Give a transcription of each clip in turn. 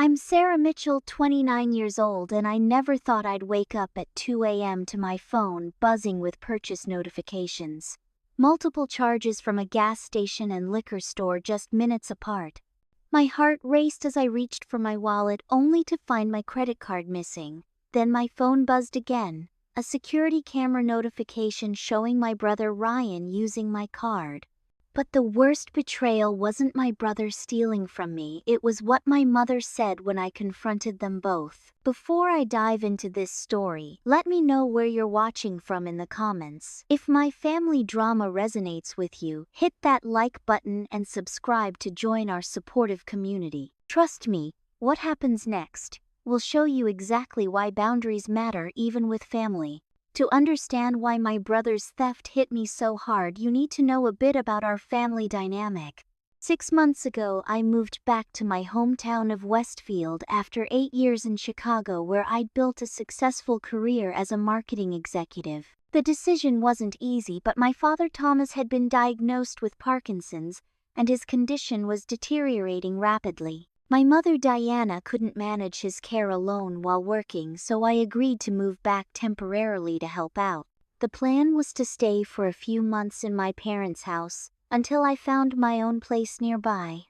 I'm Sarah Mitchell, 29 years old, and I never thought I'd wake up at 2 a.m. to my phone buzzing with purchase notifications. Multiple charges from a gas station and liquor store just minutes apart. My heart raced as I reached for my wallet only to find my credit card missing. Then my phone buzzed again, a security camera notification showing my brother Ryan using my card. But the worst betrayal wasn't my brother stealing from me, it was what my mother said when I confronted them both. Before I dive into this story, let me know where you're watching from in the comments. If my family drama resonates with you, hit that like button and subscribe to join our supportive community. Trust me, what happens next will show you exactly why boundaries matter even with family. To understand why my brother's theft hit me so hard, you need to know a bit about our family dynamic. 6 months ago, I moved back to my hometown of Westfield after 8 years in Chicago, where I'd built a successful career as a marketing executive. The decision wasn't easy, but my father Thomas had been diagnosed with Parkinson's, and his condition was deteriorating rapidly. My mother Diana couldn't manage his care alone while working, so I agreed to move back temporarily to help out. The plan was to stay for a few months in my parents' house, until I found my own place nearby.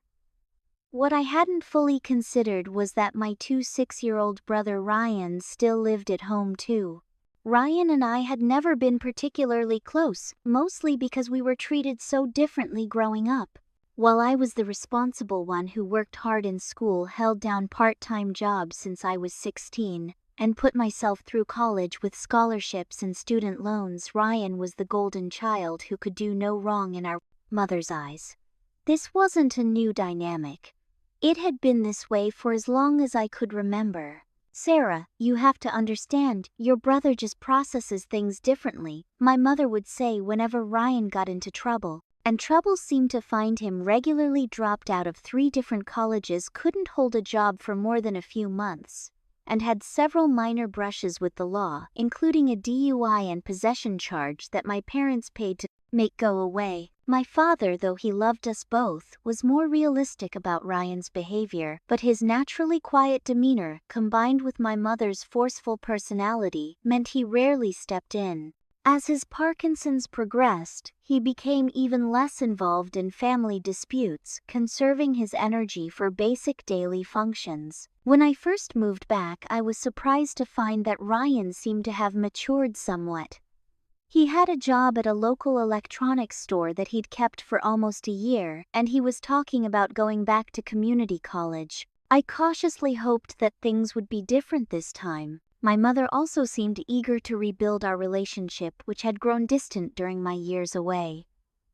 What I hadn't fully considered was that my 6-year-old brother Ryan still lived at home too. Ryan and I had never been particularly close, mostly because we were treated so differently growing up. While I was the responsible one who worked hard in school, held down part-time jobs since I was 16, and put myself through college with scholarships and student loans, Ryan was the golden child who could do no wrong in our mother's eyes. This wasn't a new dynamic. It had been this way for as long as I could remember. "Sarah, you have to understand, your brother just processes things differently," my mother would say whenever Ryan got into trouble. And trouble seemed to find him regularly. Dropped out of 3 different colleges, couldn't hold a job for more than a few months, and had several minor brushes with the law, including a DUI and possession charge that my parents paid to make go away. My father, though he loved us both, was more realistic about Ryan's behavior, but his naturally quiet demeanor, combined with my mother's forceful personality, meant he rarely stepped in. As his Parkinson's progressed, he became even less involved in family disputes, conserving his energy for basic daily functions. When I first moved back, I was surprised to find that Ryan seemed to have matured somewhat. He had a job at a local electronics store that he'd kept for almost a year, and he was talking about going back to community college. I cautiously hoped that things would be different this time. My mother also seemed eager to rebuild our relationship, which had grown distant during my years away.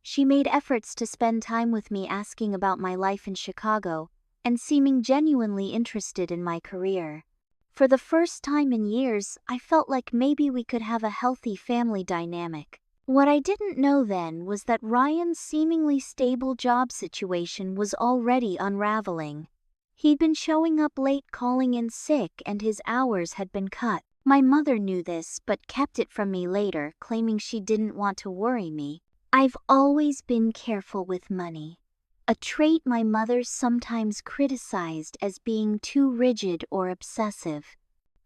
She made efforts to spend time with me, asking about my life in Chicago, and seeming genuinely interested in my career. For the first time in years, I felt like maybe we could have a healthy family dynamic. What I didn't know then was that Ryan's seemingly stable job situation was already unraveling. He'd been showing up late, calling in sick, and his hours had been cut. My mother knew this, but kept it from me later, claiming she didn't want to worry me. I've always been careful with money, a trait my mother sometimes criticized as being too rigid or obsessive.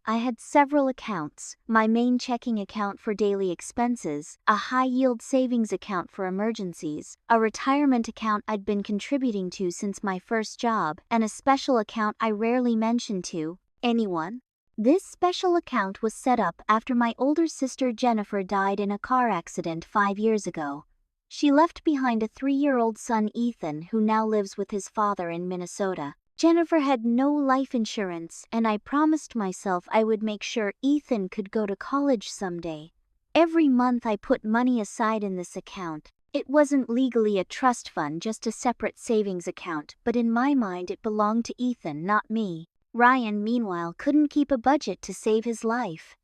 I had several accounts: my main checking account for daily expenses, a high-yield savings account for emergencies, a retirement account I'd been contributing to since my first job, and a special account I rarely mentioned to anyone. This special account was set up after my older sister Jennifer died in a car accident 5 years ago. She left behind a 3-year-old son, Ethan, who now lives with his father in Minnesota. Jennifer had no life insurance, and I promised myself I would make sure Ethan could go to college someday. Every month I put money aside in this account. It wasn't legally a trust fund, just a separate savings account, but in my mind it belonged to Ethan, not me. Ryan, meanwhile, couldn't keep a budget to save his life.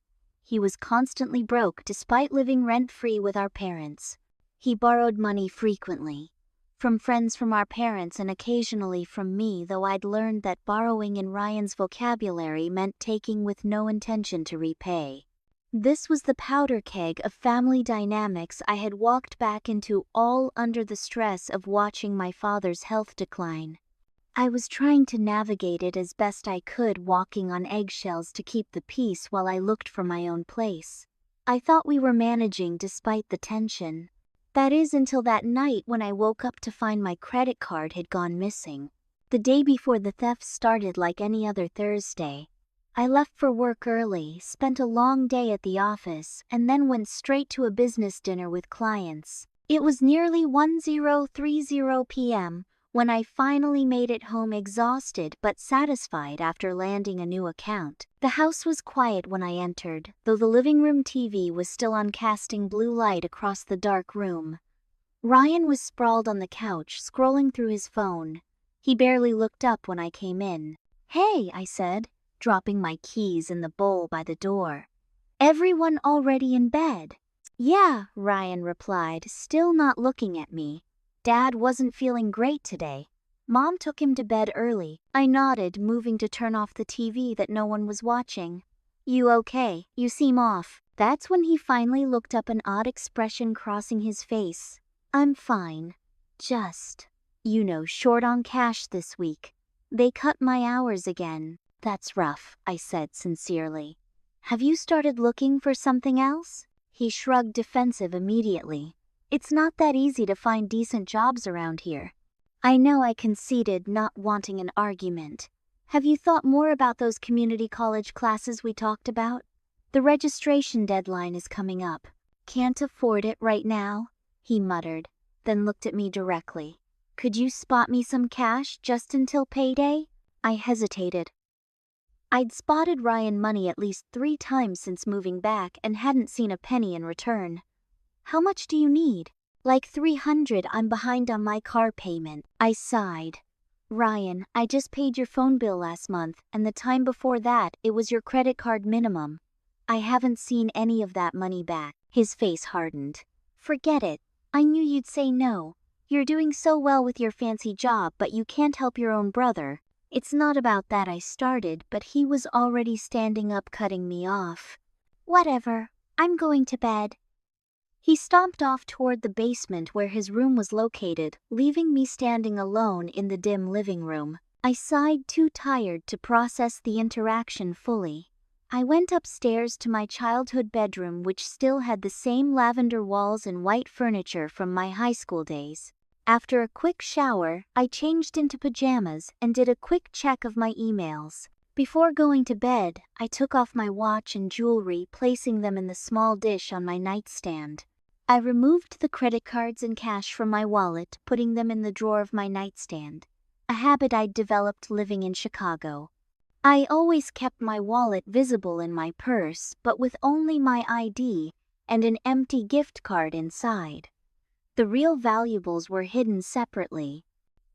He was constantly broke despite living rent-free with our parents. He borrowed money frequently, from friends, from our parents, and occasionally from me, though I'd learned that borrowing in Ryan's vocabulary meant taking with no intention to repay. This was the powder keg of family dynamics I had walked back into, all under the stress of watching my father's health decline. I was trying to navigate it as best I could, walking on eggshells to keep the peace while I looked for my own place. I thought we were managing despite the tension. That is, until that night when I woke up to find my credit card had gone missing. The day before the theft started like any other Thursday. I left for work early, spent a long day at the office, and then went straight to a business dinner with clients. It was nearly 10:30 p.m. when I finally made it home, exhausted but satisfied after landing a new account. The house was quiet when I entered, though the living room TV was still on, casting blue light across the dark room. Ryan was sprawled on the couch, scrolling through his phone. He barely looked up when I came in. "Hey," I said, dropping my keys in the bowl by the door. "Everyone already in bed?" "Yeah," Ryan replied, still not looking at me. "Dad wasn't feeling great today. Mom took him to bed early." I nodded, moving to turn off the TV that no one was watching. "You okay? You seem off." That's when he finally looked up, an odd expression crossing his face. "I'm fine. Just, short on cash this week. They cut my hours again." "That's rough," I said sincerely. "Have you started looking for something else?" He shrugged, defensive immediately. "It's not that easy to find decent jobs around here." I know, I conceded, not wanting an argument. "Have you thought more about those community college classes we talked about? The registration deadline is coming up." "Can't afford it right now," he muttered, then looked at me directly. "Could you spot me some cash just until payday?" I hesitated. I'd spotted Ryan money at least 3 times since moving back and hadn't seen a penny in return. "How much do you need?" "Like 300. I'm behind on my car payment." I sighed. "Ryan, I just paid your phone bill last month, and the time before that it was your credit card minimum. I haven't seen any of that money back." His face hardened. "Forget it. I knew you'd say no. You're doing so well with your fancy job, but you can't help your own brother." "It's not about that," I started, but he was already standing up, cutting me off. "Whatever. I'm going to bed." He stomped off toward the basement where his room was located, leaving me standing alone in the dim living room. I sighed, too tired to process the interaction fully. I went upstairs to my childhood bedroom, which still had the same lavender walls and white furniture from my high school days. After a quick shower, I changed into pajamas and did a quick check of my emails. Before going to bed, I took off my watch and jewelry, placing them in the small dish on my nightstand. I removed the credit cards and cash from my wallet, putting them in the drawer of my nightstand, a habit I'd developed living in Chicago. I always kept my wallet visible in my purse, but with only my ID and an empty gift card inside. The real valuables were hidden separately.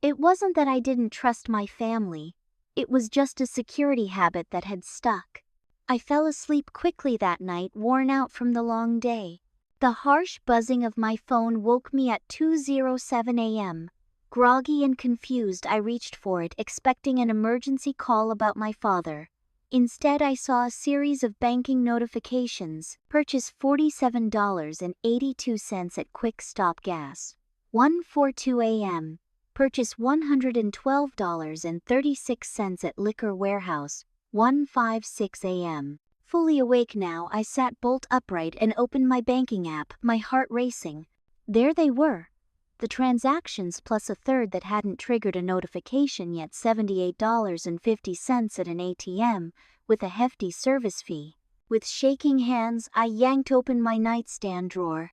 It wasn't that I didn't trust my family. It was just a security habit that had stuck. I fell asleep quickly that night, worn out from the long day. The harsh buzzing of my phone woke me at 2:07 a.m. Groggy and confused, I reached for it, expecting an emergency call about my father. Instead, I saw a series of banking notifications. Purchase $47.82 at Quick Stop Gas. 1:42 a.m. Purchase $112.36 at Liquor Warehouse. 1:56 a.m. Fully awake now, I sat bolt upright and opened my banking app, my heart racing. There they were. The transactions plus a third that hadn't triggered a notification yet, $78.50 at an ATM, with a hefty service fee. With shaking hands, I yanked open my nightstand drawer.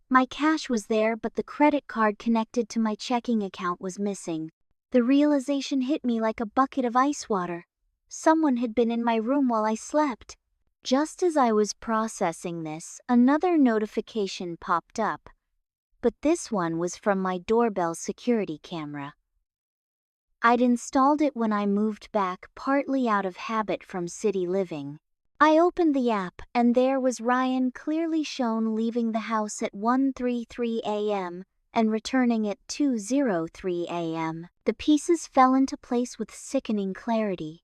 My cash was there, but the credit card connected to my checking account was missing. The realization hit me like a bucket of ice water. Someone had been in my room while I slept. Just as I was processing this, another notification popped up. But this one was from my doorbell security camera. I'd installed it when I moved back, partly out of habit from city living. I opened the app, and there was Ryan, clearly shown leaving the house at 1:33 a.m. and returning at 2:03 a.m. The pieces fell into place with sickening clarity.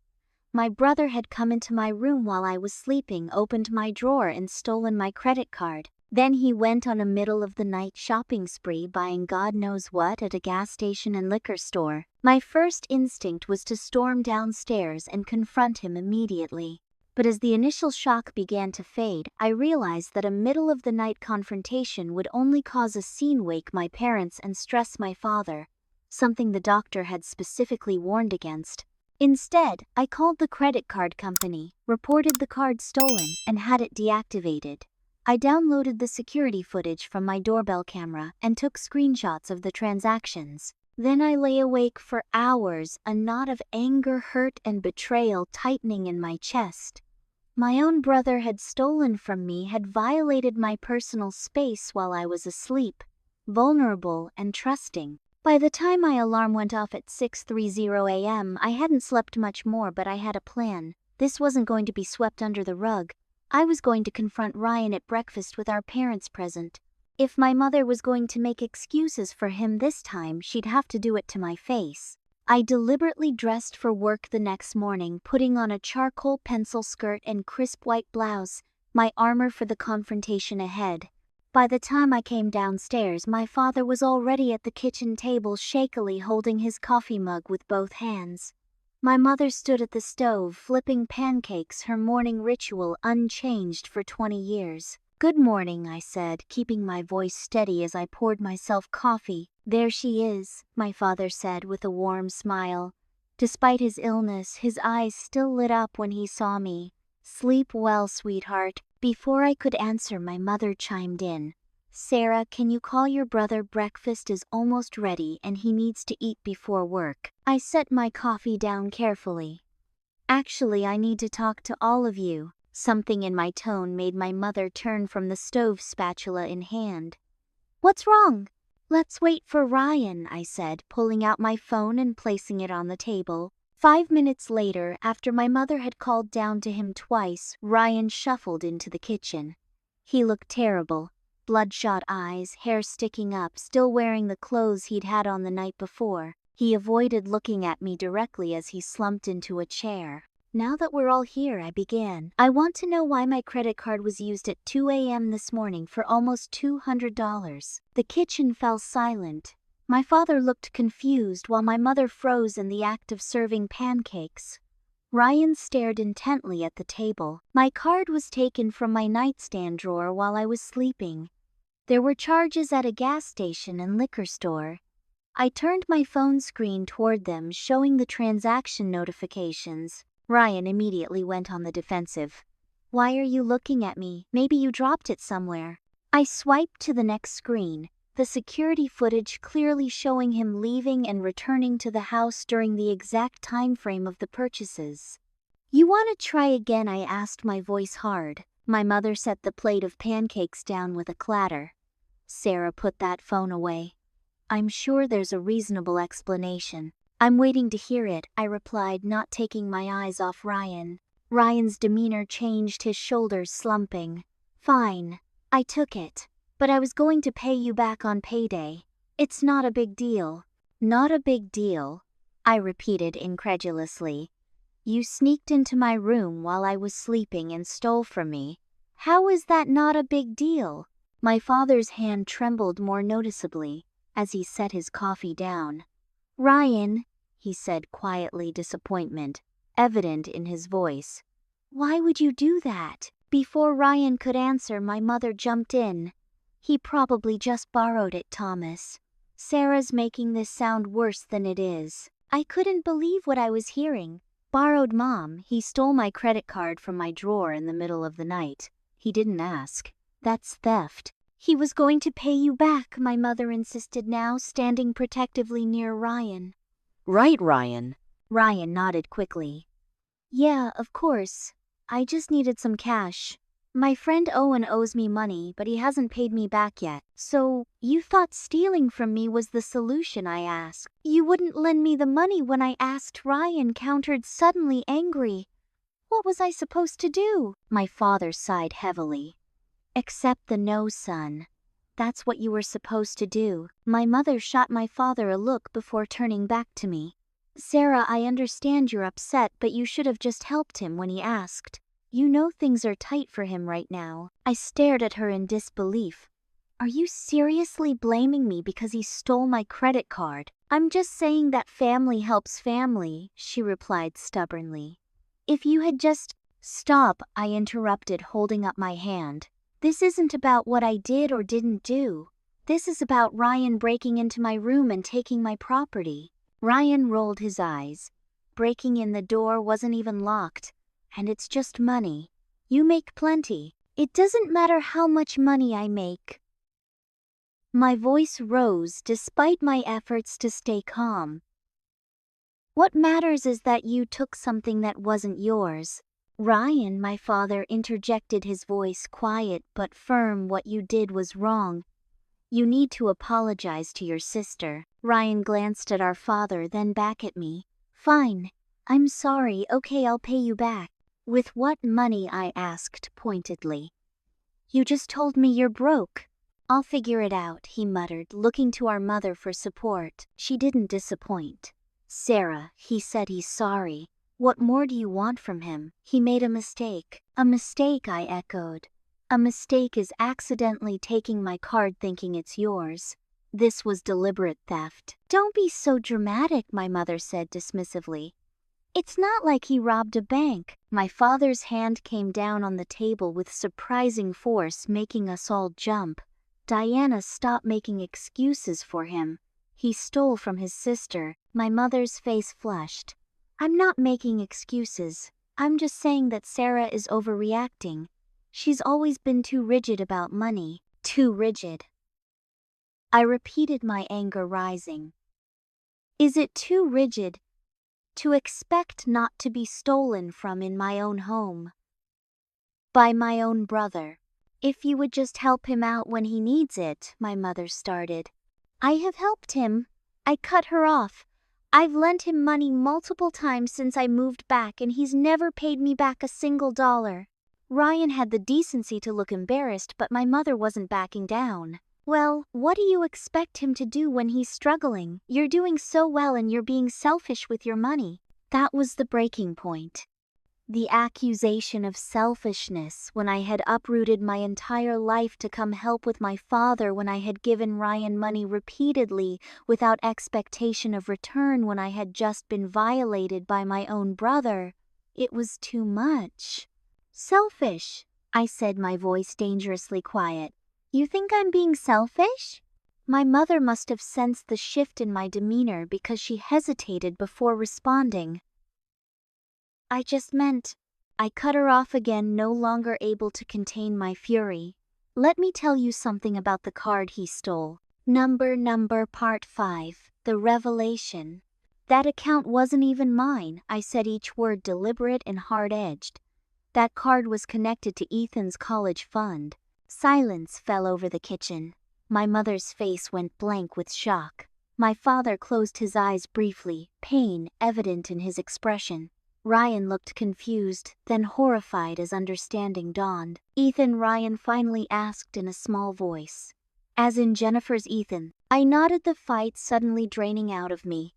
My brother had come into my room while I was sleeping, opened my drawer, and stolen my credit card. Then he went on a middle-of-the-night shopping spree buying God knows what at a gas station and liquor store. My first instinct was to storm downstairs and confront him immediately. But as the initial shock began to fade, I realized that a middle-of-the-night confrontation would only cause a scene, wake my parents, and stress my father, something the doctor had specifically warned against. Instead, I called the credit card company, reported the card stolen, and had it deactivated. I downloaded the security footage from my doorbell camera and took screenshots of the transactions. Then I lay awake for hours, a knot of anger, hurt, and betrayal tightening in my chest. My own brother had stolen from me, had violated my personal space while I was asleep, vulnerable and trusting. By the time my alarm went off at 6:30 a.m., I hadn't slept much more, but I had a plan. This wasn't going to be swept under the rug. I was going to confront Ryan at breakfast with our parents present. If my mother was going to make excuses for him this time, she'd have to do it to my face. I deliberately dressed for work the next morning, putting on a charcoal pencil skirt and crisp white blouse, my armor for the confrontation ahead. By the time I came downstairs, my father was already at the kitchen table, shakily holding his coffee mug with both hands. My mother stood at the stove, flipping pancakes, her morning ritual unchanged for 20 years. "Good morning," I said, keeping my voice steady as I poured myself coffee. "There she is," my father said with a warm smile. Despite his illness, his eyes still lit up when he saw me. "Sleep well, sweetheart." Before I could answer, my mother chimed in. "Sarah, can you call your brother? Breakfast is almost ready and he needs to eat before work." I set my coffee down carefully. "Actually, I need to talk to all of you." Something in my tone made my mother turn from the stove, spatula in hand. "What's wrong?" "Let's wait for Ryan," I said, pulling out my phone and placing it on the table. 5 minutes later, after my mother had called down to him twice, Ryan shuffled into the kitchen. He looked terrible. Bloodshot eyes, hair sticking up, still wearing the clothes he'd had on the night before. He avoided looking at me directly as he slumped into a chair. "Now that we're all here," I began, "I want to know why my credit card was used at 2 a.m. this morning for almost $200. The kitchen fell silent. My father looked confused while my mother froze in the act of serving pancakes. Ryan stared intently at the table. "My card was taken from my nightstand drawer while I was sleeping. There were charges at a gas station and liquor store." I turned my phone screen toward them, showing the transaction notifications. Ryan immediately went on the defensive. "Why are you looking at me? Maybe you dropped it somewhere." I swiped to the next screen, the security footage clearly showing him leaving and returning to the house during the exact time frame of the purchases. "You want to try again?" I asked, my voice hard. My mother set the plate of pancakes down with a clatter. "Sarah, put that phone away. I'm sure there's a reasonable explanation." "I'm waiting to hear it," I replied, not taking my eyes off Ryan. Ryan's demeanor changed, his shoulders slumping. "Fine. I took it. But I was going to pay you back on payday. It's not a big deal." "Not a big deal?" I repeated incredulously. "You sneaked into my room while I was sleeping and stole from me. How is that not a big deal?" My father's hand trembled more noticeably as he set his coffee down. "Ryan," he said quietly, disappointment evident in his voice. "Why would you do that?" Before Ryan could answer, my mother jumped in. "He probably just borrowed it, Thomas. Sarah's making this sound worse than it is." I couldn't believe what I was hearing. "Borrowed, Mom? He stole my credit card from my drawer in the middle of the night. He didn't ask. That's theft." "He was going to pay you back," my mother insisted now, standing protectively near Ryan. "Right, Ryan." Ryan nodded quickly. "Yeah, of course. I just needed some cash. My friend Owen owes me money, but he hasn't paid me back yet." "So, you thought stealing from me was the solution?" I asked. "You wouldn't lend me the money when I asked," Ryan countered, suddenly angry. "What was I supposed to do?" My father sighed heavily. "Accept the no, son. That's what you were supposed to do." My mother shot my father a look before turning back to me. "Sarah, I understand you're upset, but you should have just helped him when he asked." You know things are tight for him right now. I stared at her in disbelief. Are you seriously blaming me because he stole my credit card? I'm just saying that family helps family, she replied stubbornly. If you had just... Stop, I interrupted, holding up my hand. This isn't about what I did or didn't do. This is about Ryan breaking into my room and taking my property. Ryan rolled his eyes. Breaking in the door wasn't even locked. And it's just money. You make plenty. It doesn't matter how much money I make. My voice rose despite my efforts to stay calm. What matters is that you took something that wasn't yours. Ryan, my father interjected, his voice quiet but firm. What you did was wrong. You need to apologize to your sister. Ryan glanced at our father, then back at me. Fine. I'm sorry. Okay, I'll pay you back. With what money? I asked pointedly. You just told me you're broke. I'll figure it out, he muttered, looking to our mother for support. She didn't disappoint. Sarah, he said, he's sorry. What more do you want from him? He made a mistake. A mistake, I echoed. A mistake is accidentally taking my card thinking it's yours. This was deliberate theft. Don't be so dramatic, my mother said dismissively. It's not like he robbed a bank. My father's hand came down on the table with surprising force, making us all jump. Diana, stop making excuses for him. He stole from his sister. My mother's face flushed. I'm not making excuses. I'm just saying that Sarah is overreacting. She's always been too rigid about money. Too rigid. I repeated, my anger rising. Is it too rigid to expect not to be stolen from in my own home? By my own brother. If you would just help him out when he needs it, my mother started. I have helped him. I cut her off. I've lent him money multiple times since I moved back and he's never paid me back a single dollar. Ryan had the decency to look embarrassed, but my mother wasn't backing down. Well, what do you expect him to do when he's struggling? You're doing so well and you're being selfish with your money. That was the breaking point. The accusation of selfishness when I had uprooted my entire life to come help with my father, when I had given Ryan money repeatedly without expectation of return, when I had just been violated by my own brother. It was too much. Selfish, I said, my voice dangerously quiet. You think I'm being selfish? My mother must have sensed the shift in my demeanor because she hesitated before responding. I just meant... I cut her off again, no longer able to contain my fury. Let me tell you something about the card he stole. Number Part 5. The Revelation. That account wasn't even mine, I said, each word deliberate and hard-edged. That card was connected to Ethan's college fund. Silence fell over the kitchen. My mother's face went blank with shock. My father closed his eyes briefly, pain evident in his expression. Ryan looked confused, then horrified as understanding dawned. Ethan, Ryan finally asked in a small voice. As in Jennifer's Ethan. I nodded, the fight suddenly draining out of me.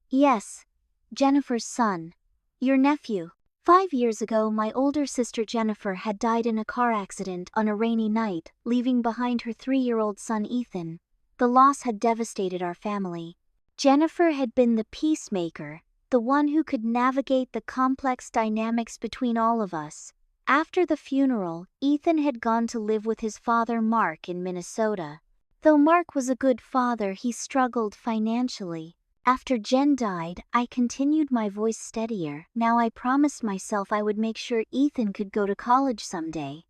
Yes, Jennifer's son. Your nephew. 5 years ago, my older sister Jennifer had died in a car accident on a rainy night, leaving behind her 3-year-old son Ethan. The loss had devastated our family. Jennifer had been the peacemaker, the one who could navigate the complex dynamics between all of us. After the funeral, Ethan had gone to live with his father Mark in Minnesota. Though Mark was a good father, he struggled financially. After Jen died, I continued, my voice steadier. Now I promised myself I would make sure Ethan could go to college someday.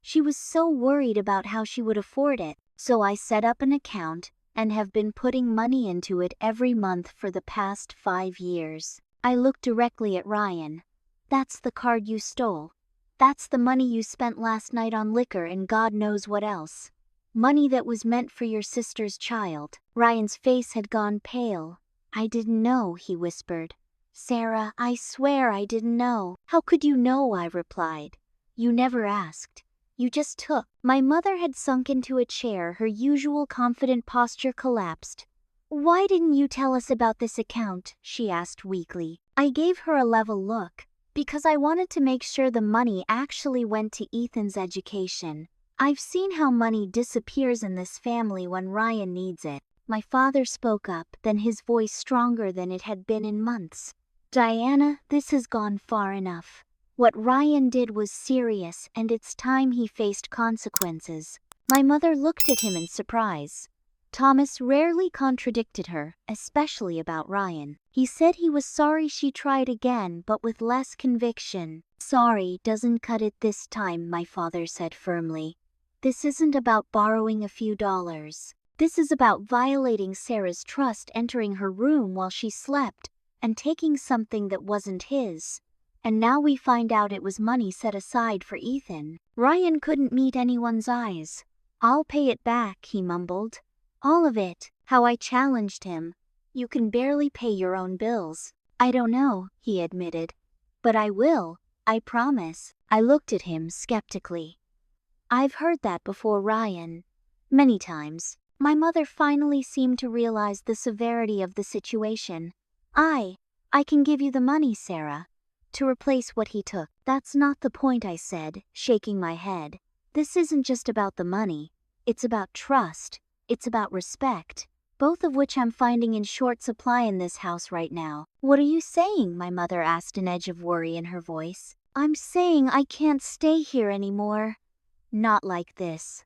She was so worried about how she would afford it, so I set up an account and have been putting money into it every month for the past 5 years. I looked directly at Ryan. That's the card you stole. That's the money you spent last night on liquor and God knows what else. Money that was meant for your sister's child. Ryan's face had gone pale. I didn't know, he whispered. Sarah, I swear I didn't know. How could you know? I replied. You never asked. You just took. My mother had sunk into a chair, her usual confident posture collapsed. Why didn't you tell us about this account? She asked weakly. I gave her a level look. Because I wanted to make sure the money actually went to Ethan's education. I've seen how money disappears in this family when Ryan needs it. My father spoke up, then his voice stronger than it had been in months. Diana, this has gone far enough. What Ryan did was serious, and it's time he faced consequences. My mother looked at him in surprise. Thomas rarely contradicted her, especially about Ryan. He said he was sorry she tried again, but with less conviction. Sorry doesn't cut it this time, my father said firmly. This isn't about borrowing a few dollars. This is about violating Sarah's trust, entering her room while she slept, and taking something that wasn't his. And now we find out it was money set aside for Ethan. Ryan couldn't meet anyone's eyes. I'll pay it back, he mumbled. All of it. How I challenged him. You can barely pay your own bills. I don't know, he admitted. But I will, I promise. I looked at him skeptically. I've heard that before, Ryan. Many times. My mother finally seemed to realize the severity of the situation. I can give you the money, Sarah, to replace what he took. That's not the point, I said, shaking my head. This isn't just about the money. It's about trust. It's about respect, both of which I'm finding in short supply in this house right now. What are you saying? My mother asked, an edge of worry in her voice. I'm saying I can't stay here anymore. Not like this.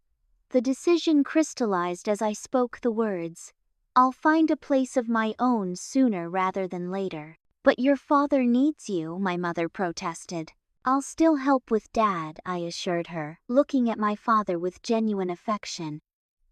The decision crystallized as I spoke the words. I'll find a place of my own sooner rather than later. But your father needs you, my mother protested. I'll still help with Dad, I assured her, looking at my father with genuine affection.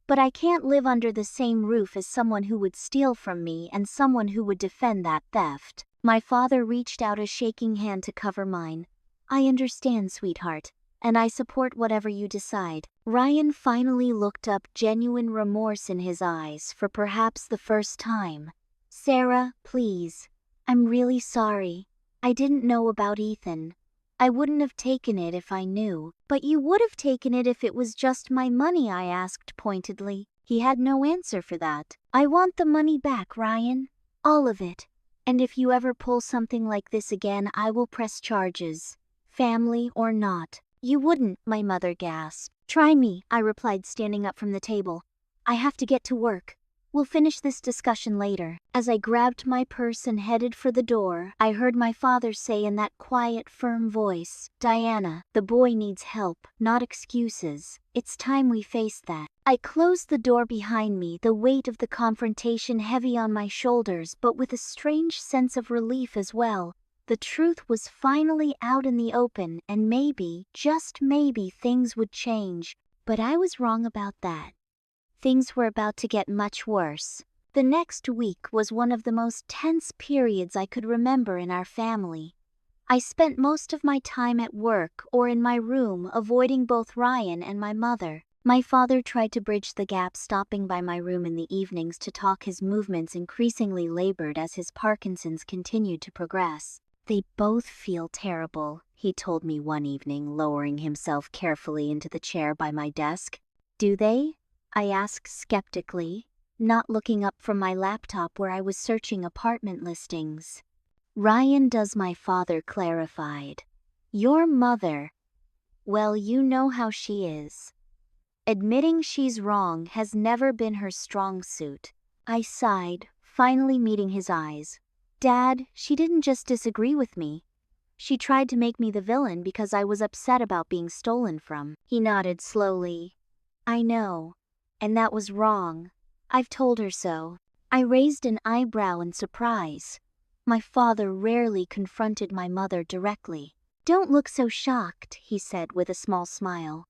But I can't live under the same roof as someone who would steal from me and someone who would defend that theft. My father reached out a shaking hand to cover mine. I understand, sweetheart, and I support whatever you decide. Ryan finally looked up, genuine remorse in his eyes for perhaps the first time. Sarah, please. I'm really sorry. I didn't know about Ethan. I wouldn't have taken it if I knew. But you would have taken it if it was just my money, I asked pointedly. He had no answer for that. I want the money back, Ryan. All of it. And if you ever pull something like this again, I will press charges. Family or not. You wouldn't, my mother gasped. Try me, I replied, standing up from the table. I have to get to work. We'll finish this discussion later. As I grabbed my purse and headed for the door, I heard my father say in that quiet, firm voice, Diana, the boy needs help, not excuses. It's time we face that. I closed the door behind me, the weight of the confrontation heavy on my shoulders, but with a strange sense of relief as well. The truth was finally out in the open, and maybe, just maybe, things would change. But I was wrong about that. Things were about to get much worse. The next week was one of the most tense periods I could remember in our family. I spent most of my time at work or in my room, avoiding both Ryan and my mother. My father tried to bridge the gap, stopping by my room in the evenings to talk, his movements increasingly labored as his Parkinson's continued to progress. They both feel terrible, he told me one evening, lowering himself carefully into the chair by my desk. Do they? I asked skeptically, not looking up from my laptop where I was searching apartment listings. Ryan does, my father clarified. Your mother, well, you know how she is. Admitting she's wrong has never been her strong suit. I sighed, finally meeting his eyes. Dad, she didn't just disagree with me. She tried to make me the villain because I was upset about being stolen from. He nodded slowly. I know. And that was wrong. I've told her so. I raised an eyebrow in surprise. My father rarely confronted my mother directly. Don't look so shocked, he said with a small smile.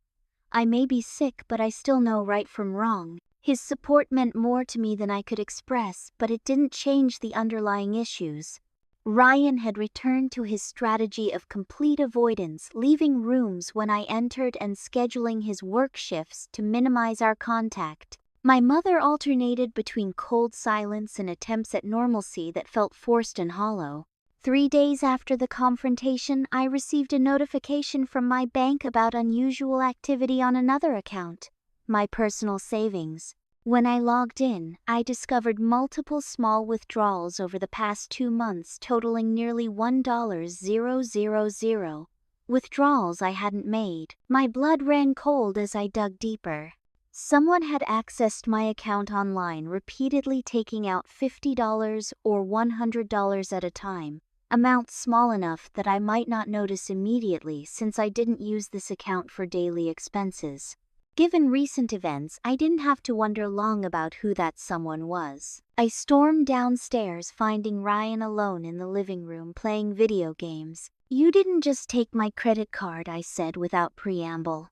I may be sick, but I still know right from wrong. His support meant more to me than I could express, but it didn't change the underlying issues. Ryan had returned to his strategy of complete avoidance, leaving rooms when I entered and scheduling his work shifts to minimize our contact. My mother alternated between cold silence and attempts at normalcy that felt forced and hollow. 3 days after the confrontation, I received a notification from my bank about unusual activity on another account, my personal savings. When I logged in, I discovered multiple small withdrawals over the past 2 months totaling nearly $1,000. Withdrawals I hadn't made. My blood ran cold as I dug deeper. Someone had accessed my account online, repeatedly taking out $50 or $100 at a time, amounts small enough that I might not notice immediately since I didn't use this account for daily expenses. Given recent events, I didn't have to wonder long about who that someone was. I stormed downstairs, finding Ryan alone in the living room playing video games. "You didn't just take my credit card," I said without preamble.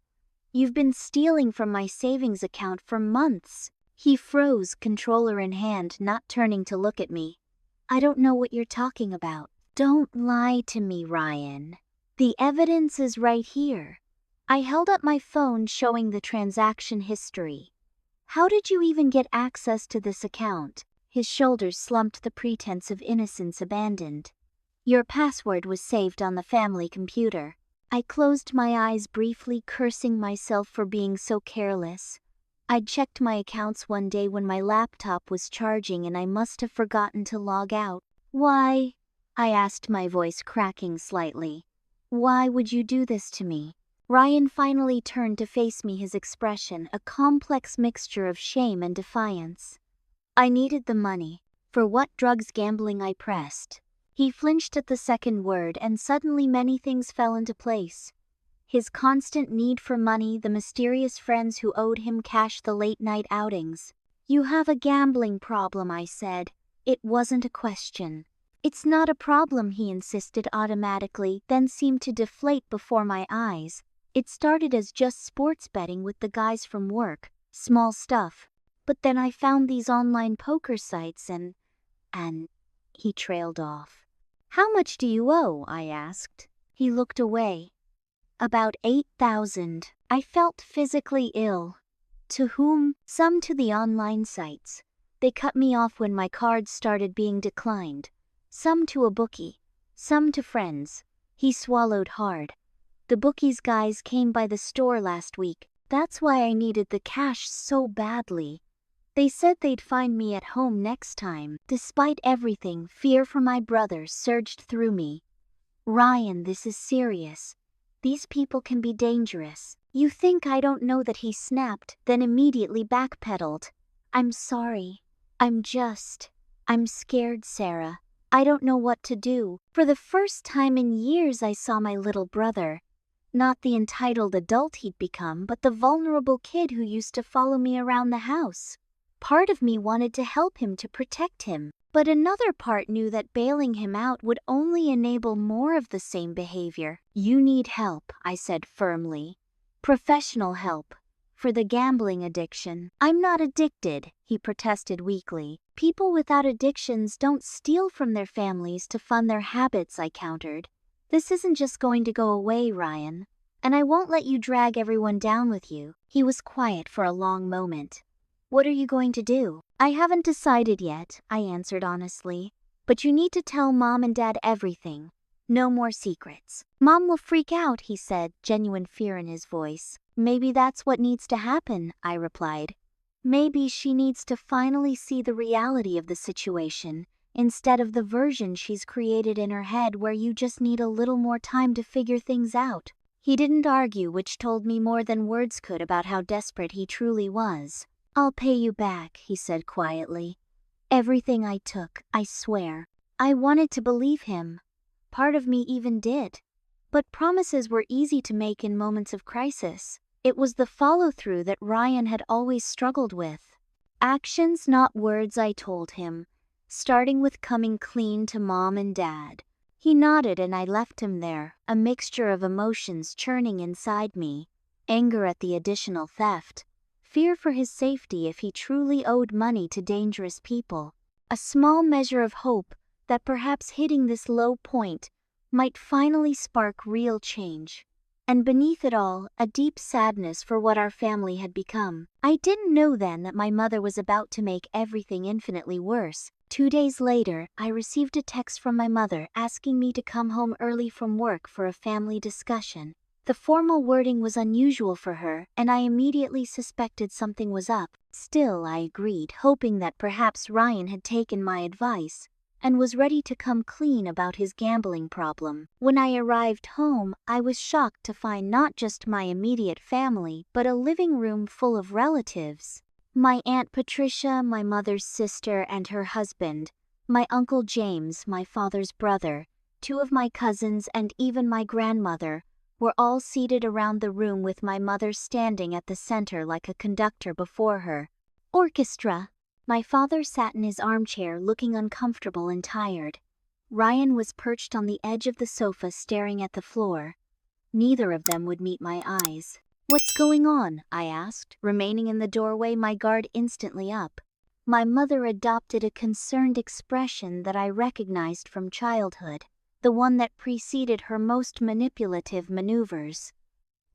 "You've been stealing from my savings account for months." He froze, controller in hand, not turning to look at me. "I don't know what you're talking about." "Don't lie to me, Ryan. The evidence is right here." I held up my phone showing the transaction history. "How did you even get access to this account?" His shoulders slumped, the pretense of innocence abandoned. "Your password was saved on the family computer." I closed my eyes briefly, cursing myself for being so careless. I'd checked my accounts one day when my laptop was charging and I must have forgotten to log out. "Why?" I asked, my voice cracking slightly. "Why would you do this to me?" Ryan finally turned to face me, his expression a complex mixture of shame and defiance. "I needed the money." "For what?" "Drugs, gambling," I pressed. He flinched at the second word, and suddenly many things fell into place. His constant need for money, the mysterious friends who owed him cash, the late-night outings. "You have a gambling problem," I said. It wasn't a question. "It's not a problem," he insisted automatically, then seemed to deflate before my eyes. "It started as just sports betting with the guys from work, small stuff. But then I found these online poker sites and he trailed off. "How much do you owe?" I asked. He looked away. "About 8,000. I felt physically ill. "To whom?" "Some to the online sites. They cut me off when my cards started being declined. Some to a bookie. Some to friends." He swallowed hard. "The bookies guys came by the store last week. That's why I needed the cash so badly. They said they'd find me at home next time." Despite everything, fear for my brother surged through me. "Ryan, this is serious. These people can be dangerous." "You think I don't know that?" he snapped, then immediately backpedaled. "I'm sorry. I'm scared, Sarah. I don't know what to do." For the first time in years I saw my little brother. Not the entitled adult he'd become, but the vulnerable kid who used to follow me around the house. Part of me wanted to help him, to protect him, but another part knew that bailing him out would only enable more of the same behavior. "You need help," I said firmly. "Professional help. For the gambling addiction." "I'm not addicted," he protested weakly. "People without addictions don't steal from their families to fund their habits," I countered. "This isn't just going to go away, Ryan. And I won't let you drag everyone down with you." He was quiet for a long moment. "What are you going to do?" "I haven't decided yet," I answered honestly. "But you need to tell Mom and Dad everything. No more secrets." "Mom will freak out," he said, genuine fear in his voice. "Maybe that's what needs to happen," I replied. "Maybe she needs to finally see the reality of the situation, instead of the version she's created in her head where you just need a little more time to figure things out." He didn't argue, which told me more than words could about how desperate he truly was. "I'll pay you back," he said quietly. "Everything I took, I swear." I wanted to believe him. Part of me even did. But promises were easy to make in moments of crisis. It was the follow-through that Ryan had always struggled with. "Actions, not words," I told him, starting with coming clean to Mom and Dad. He nodded and I left him there, a mixture of emotions churning inside me. Anger at the additional theft. Fear for his safety if he truly owed money to dangerous people. A small measure of hope that perhaps hitting this low point might finally spark real change. And beneath it all, a deep sadness for what our family had become. I didn't know then that my mother was about to make everything infinitely worse. 2 days later, I received a text from my mother asking me to come home early from work for a family discussion. The formal wording was unusual for her, and I immediately suspected something was up. Still, I agreed, hoping that perhaps Ryan had taken my advice and was ready to come clean about his gambling problem. When I arrived home, I was shocked to find not just my immediate family, but a living room full of relatives. My Aunt Patricia, my mother's sister and her husband, my Uncle James, my father's brother, 2 of my cousins, and even my grandmother were all seated around the room, with my mother standing at the center like a conductor before her orchestra. My father sat in his armchair looking uncomfortable and tired. Ryan was perched on the edge of the sofa staring at the floor. Neither of them would meet my eyes. "What's going on?" I asked, remaining in the doorway, my guard instantly up. My mother adopted a concerned expression that I recognized from childhood, the one that preceded her most manipulative maneuvers.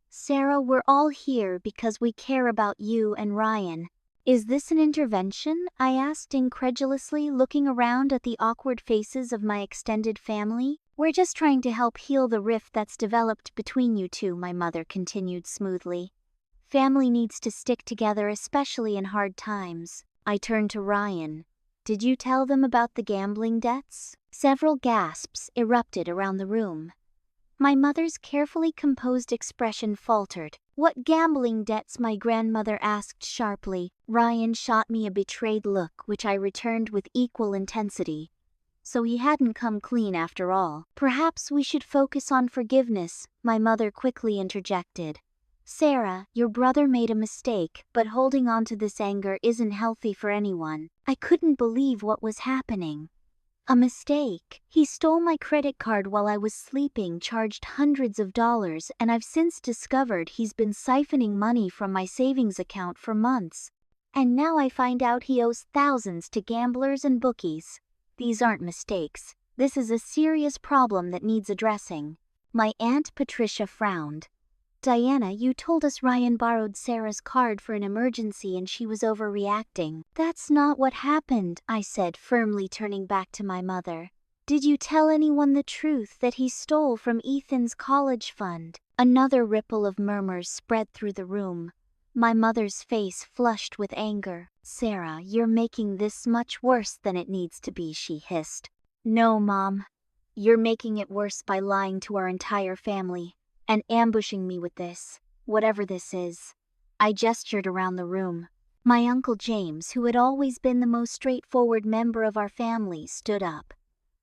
"Sarah, we're all here because we care about you and Ryan." "Is this an intervention?" I asked incredulously, looking around at the awkward faces of my extended family. "We're just trying to help heal the rift that's developed between you two," my mother continued smoothly. "Family needs to stick together, especially in hard times." I turned to Ryan. "Did you tell them about the gambling debts?" Several gasps erupted around the room. My mother's carefully composed expression faltered. "What gambling debts?" my grandmother asked sharply. Ryan shot me a betrayed look, which I returned with equal intensity. So he hadn't come clean after all. "Perhaps we should focus on forgiveness," my mother quickly interjected. "Sarah, your brother made a mistake, but holding on to this anger isn't healthy for anyone." I couldn't believe what was happening. A mistake? He stole my credit card while I was sleeping, charged hundreds of dollars, and I've since discovered he's been siphoning money from my savings account for months. And now I find out he owes thousands to gamblers and bookies. These aren't mistakes. This is a serious problem that needs addressing. My Aunt Patricia frowned. "Diana, you told us Ryan borrowed Sarah's card for an emergency and she was overreacting." "That's not what happened," I said, firmly turning back to my mother. "Did you tell anyone the truth, that he stole from Ethan's college fund?" Another ripple of murmurs spread through the room. My mother's face flushed with anger. "Sarah, you're making this much worse than it needs to be," she hissed. "No, Mom. You're making it worse by lying to our entire family and ambushing me with this, whatever this is." I gestured around the room. My Uncle James, who had always been the most straightforward member of our family, stood up.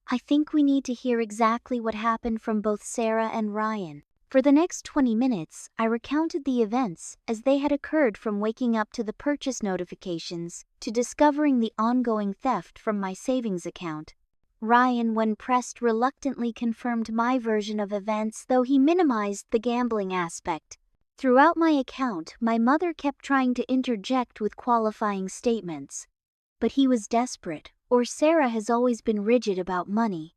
"I think we need to hear exactly what happened from both Sarah and Ryan." For the next 20 minutes, I recounted the events as they had occurred, from waking up to the purchase notifications to discovering the ongoing theft from my savings account. Ryan, when pressed, reluctantly confirmed my version of events, though he minimized the gambling aspect. Throughout my account, my mother kept trying to interject with qualifying statements. But he was desperate, or Sarah has always been rigid about money.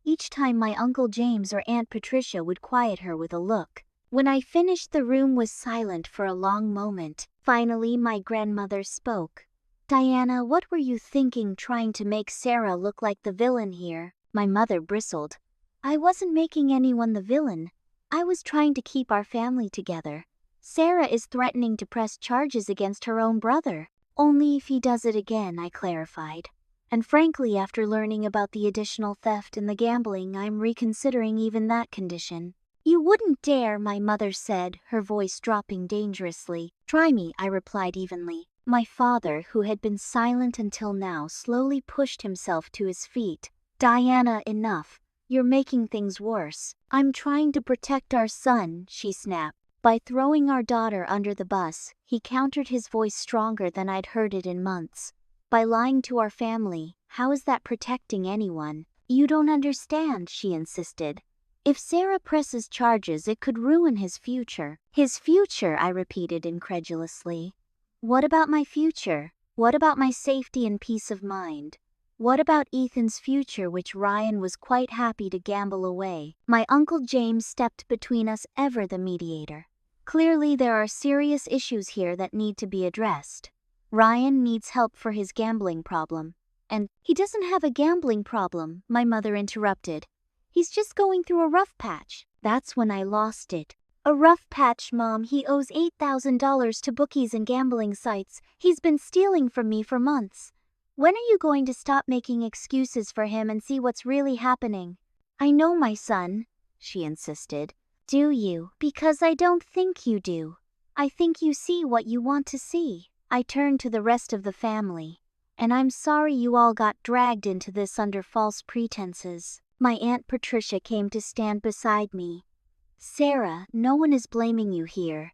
Each time my Uncle James or Aunt Patricia would quiet her with a look. When I finished, the room was silent for a long moment. Finally, my grandmother spoke. "Diana, what were you thinking, trying to make Sarah look like the villain here?" My mother bristled. "I wasn't making anyone the villain. I was trying to keep our family together. Sarah is threatening to press charges against her own brother." "Only if he does it again," I clarified. "And frankly, after learning about the additional theft and the gambling, I'm reconsidering even that condition." "You wouldn't dare," my mother said, her voice dropping dangerously. "Try me," I replied evenly. My father, who had been silent until now, slowly pushed himself to his feet. "Diana, enough. You're making things worse." "I'm trying to protect our son," she snapped. By throwing our daughter under the bus, he countered, his voice stronger than I'd heard it in months. "By lying to our family, how is that protecting anyone?" "You don't understand," she insisted. "If Sarah presses charges, it could ruin his future." "His future?" I repeated incredulously. "What about my future? What about my safety and peace of mind? What about Ethan's future, which Ryan was quite happy to gamble away?" My Uncle James stepped between us, ever the mediator. "Clearly there are serious issues here that need to be addressed. Ryan needs help for his gambling problem." "And he doesn't have a gambling problem," my mother interrupted. "He's just going through a rough patch." That's when I lost it. A rough patch, Mom. He owes $8,000 to bookies and gambling sites. He's been stealing from me for months. When are you going to stop making excuses for him and see what's really happening? I know, my son, she insisted. Do you? Because I don't think you do. I think you see what you want to see. I turned to the rest of the family. And I'm sorry you all got dragged into this under false pretenses. My Aunt Patricia came to stand beside me. Sarah, no one is blaming you here.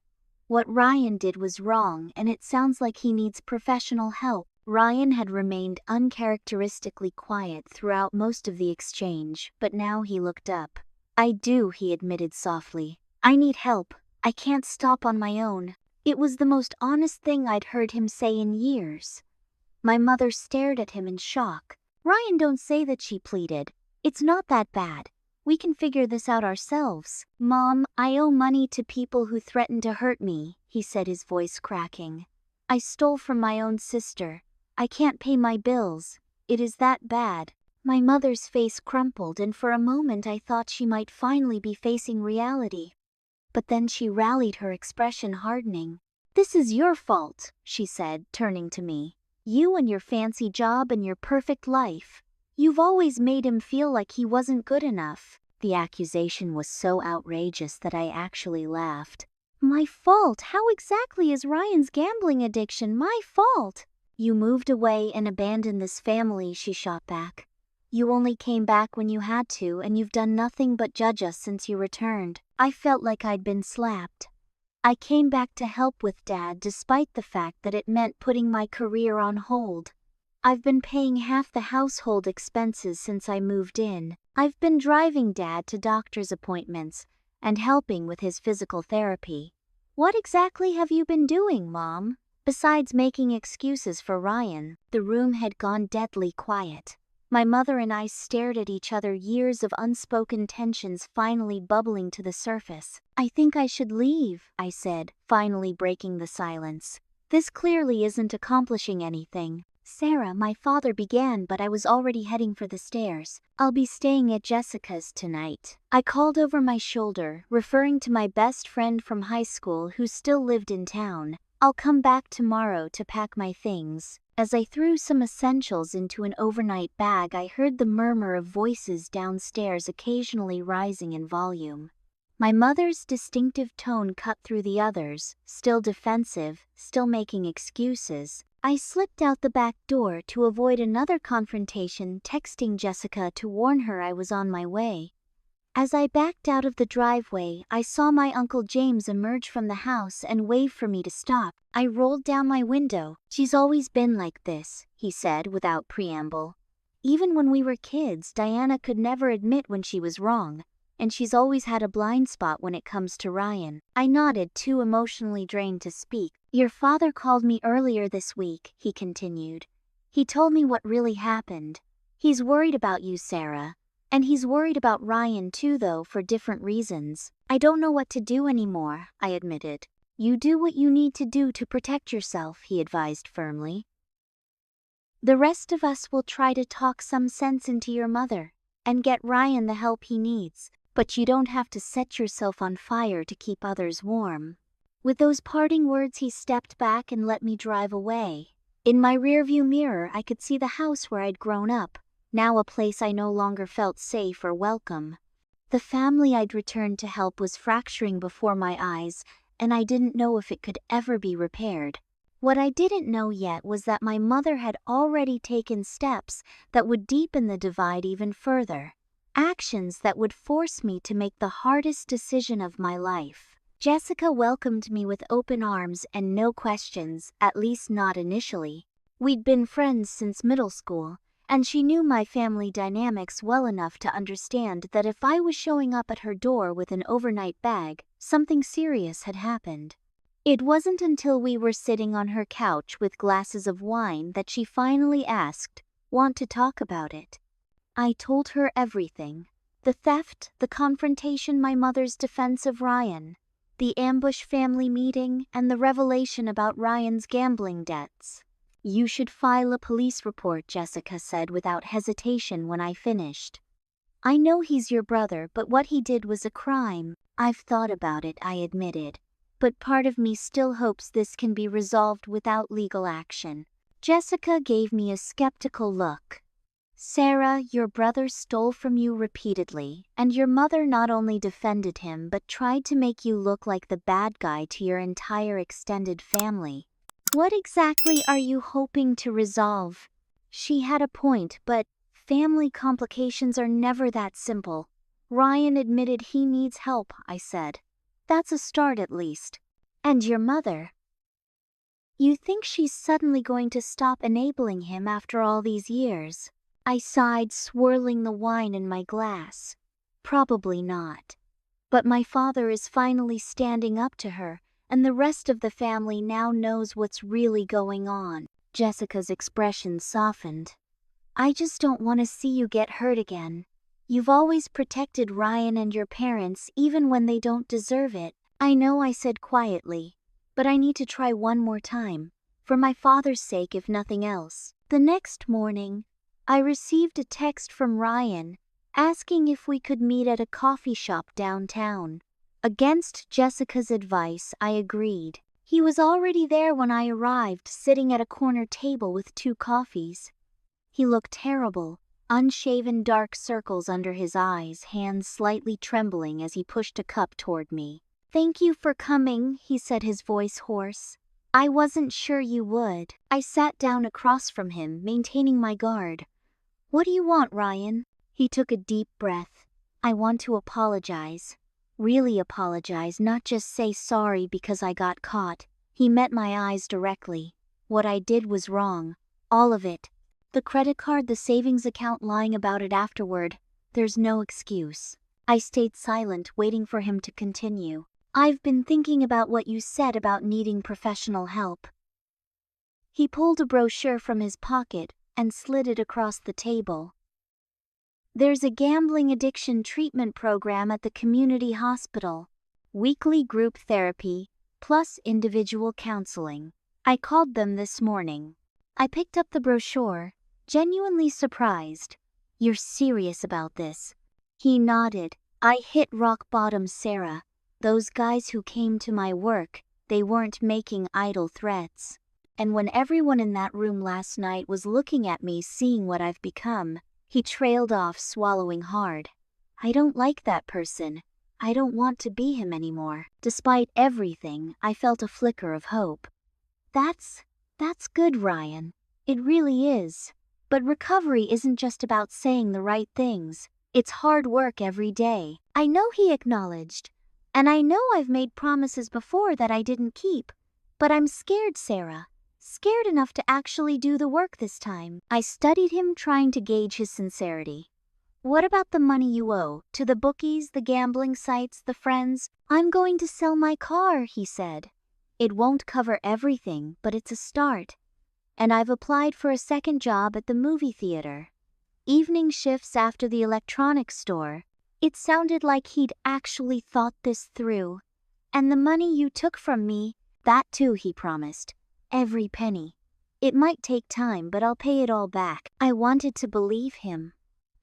What Ryan did was wrong, and it sounds like he needs professional help. Ryan had remained uncharacteristically quiet throughout most of the exchange, but now he looked up. I do, he admitted softly. I need help. I can't stop on my own. It was the most honest thing I'd heard him say in years. My mother stared at him in shock. Ryan, don't say that, she pleaded. It's not that bad. We can figure this out ourselves. Mom, I owe money to people who threatened to hurt me, he said, his voice cracking. I stole from my own sister. I can't pay my bills. It is that bad. My mother's face crumpled, and for a moment I thought she might finally be facing reality. But then she rallied, her expression hardening. This is your fault, she said, turning to me. You and your fancy job and your perfect life. You've always made him feel like he wasn't good enough. The accusation was so outrageous that I actually laughed. My fault? How exactly is Ryan's gambling addiction my fault? You moved away and abandoned this family, she shot back. You only came back when you had to, and you've done nothing but judge us since you returned. I felt like I'd been slapped. I came back to help with Dad despite the fact that it meant putting my career on hold. I've been paying half the household expenses since I moved in. I've been driving Dad to doctor's appointments and helping with his physical therapy. What exactly have you been doing, Mom? Besides making excuses for Ryan. The room had gone deadly quiet. My mother and I stared at each other, years of unspoken tensions finally bubbling to the surface. I think I should leave, I said, finally breaking the silence. This clearly isn't accomplishing anything. Sarah, my father began, but I was already heading for the stairs. I'll be staying at Jessica's tonight. I called over my shoulder, referring to my best friend from high school who still lived in town. I'll come back tomorrow to pack my things. As I threw some essentials into an overnight bag, I heard the murmur of voices downstairs, occasionally rising in volume. My mother's distinctive tone cut through the others, still defensive, still making excuses. I slipped out the back door to avoid another confrontation, texting Jessica to warn her I was on my way. As I backed out of the driveway, I saw my Uncle James emerge from the house and wave for me to stop. I rolled down my window. She's always been like this, he said without preamble. Even when we were kids, Diana could never admit when she was wrong, and she's always had a blind spot when it comes to Ryan. I nodded, too emotionally drained to speak. Your father called me earlier this week, he continued. He told me what really happened. He's worried about you, Sarah. And he's worried about Ryan too, though, for different reasons. I don't know what to do anymore, I admitted. You do what you need to do to protect yourself, he advised firmly. The rest of us will try to talk some sense into your mother and get Ryan the help he needs, but you don't have to set yourself on fire to keep others warm. With those parting words, he stepped back and let me drive away. In my rearview mirror, I could see the house where I'd grown up, now a place I no longer felt safe or welcome. The family I'd returned to help was fracturing before my eyes, and I didn't know if it could ever be repaired. What I didn't know yet was that my mother had already taken steps that would deepen the divide even further. Actions that would force me to make the hardest decision of my life. Jessica welcomed me with open arms and no questions, at least not initially. We'd been friends since middle school, and she knew my family dynamics well enough to understand that if I was showing up at her door with an overnight bag, something serious had happened. It wasn't until we were sitting on her couch with glasses of wine that she finally asked, "Want to talk about it?" I told her everything. The theft, the confrontation, my mother's defense of Ryan, the ambush family meeting, and the revelation about Ryan's gambling debts. You should file a police report, Jessica said without hesitation when I finished. I know he's your brother, but what he did was a crime. I've thought about it, I admitted. But part of me still hopes this can be resolved without legal action. Jessica gave me a skeptical look. Sarah, your brother stole from you repeatedly, and your mother not only defended him but tried to make you look like the bad guy to your entire extended family. What exactly are you hoping to resolve? She had a point, but family complications are never that simple. Ryan admitted he needs help, I said. That's a start at least. And your mother? You think she's suddenly going to stop enabling him after all these years? I sighed, swirling the wine in my glass. Probably not. But my father is finally standing up to her, and the rest of the family now knows what's really going on. Jessica's expression softened. I just don't want to see you get hurt again. You've always protected Ryan and your parents even when they don't deserve it. I know, I said quietly, but I need to try one more time, for my father's sake if nothing else. The next morning, I received a text from Ryan asking if we could meet at a coffee shop downtown. Against Jessica's advice, I agreed. He was already there when I arrived, sitting at a corner table with 2 coffees. He looked terrible, unshaven, dark circles under his eyes, hands slightly trembling as he pushed a cup toward me. Thank you for coming, he said, his voice hoarse. I wasn't sure you would. I sat down across from him, maintaining my guard. What do you want, Ryan? He took a deep breath. I want to apologize. Really apologize, not just say sorry because I got caught. He met my eyes directly. What I did was wrong. All of it. The credit card, the savings account, lying about it afterward. There's no excuse. I stayed silent, waiting for him to continue. I've been thinking about what you said about needing professional help. He pulled a brochure from his pocket and slid it across the table. There's a gambling addiction treatment program at the community hospital. Weekly group therapy, plus individual counseling. I called them this morning. I picked up the brochure, genuinely surprised. You're serious about this? He nodded. I hit rock bottom, Sarah. Those guys who came to my work, they weren't making idle threats. And when everyone in that room last night was looking at me, seeing what I've become, he trailed off, swallowing hard. I don't like that person. I don't want to be him anymore. Despite everything, I felt a flicker of hope. That's good, Ryan. It really is. But recovery isn't just about saying the right things. It's hard work every day. I know, he acknowledged. And I know I've made promises before that I didn't keep. But I'm scared, Sarah. Scared enough to actually do the work this time. I studied him, trying to gauge his sincerity. What about the money you owe? To the bookies, the gambling sites, the friends? I'm going to sell my car, he said. It won't cover everything, but it's a start. And I've applied for a second job at the movie theater. Evening shifts after the electronics store. It sounded like he'd actually thought this through. And the money you took from me, that too, he promised. Every penny. It might take time, but I'll pay it all back. I wanted to believe him.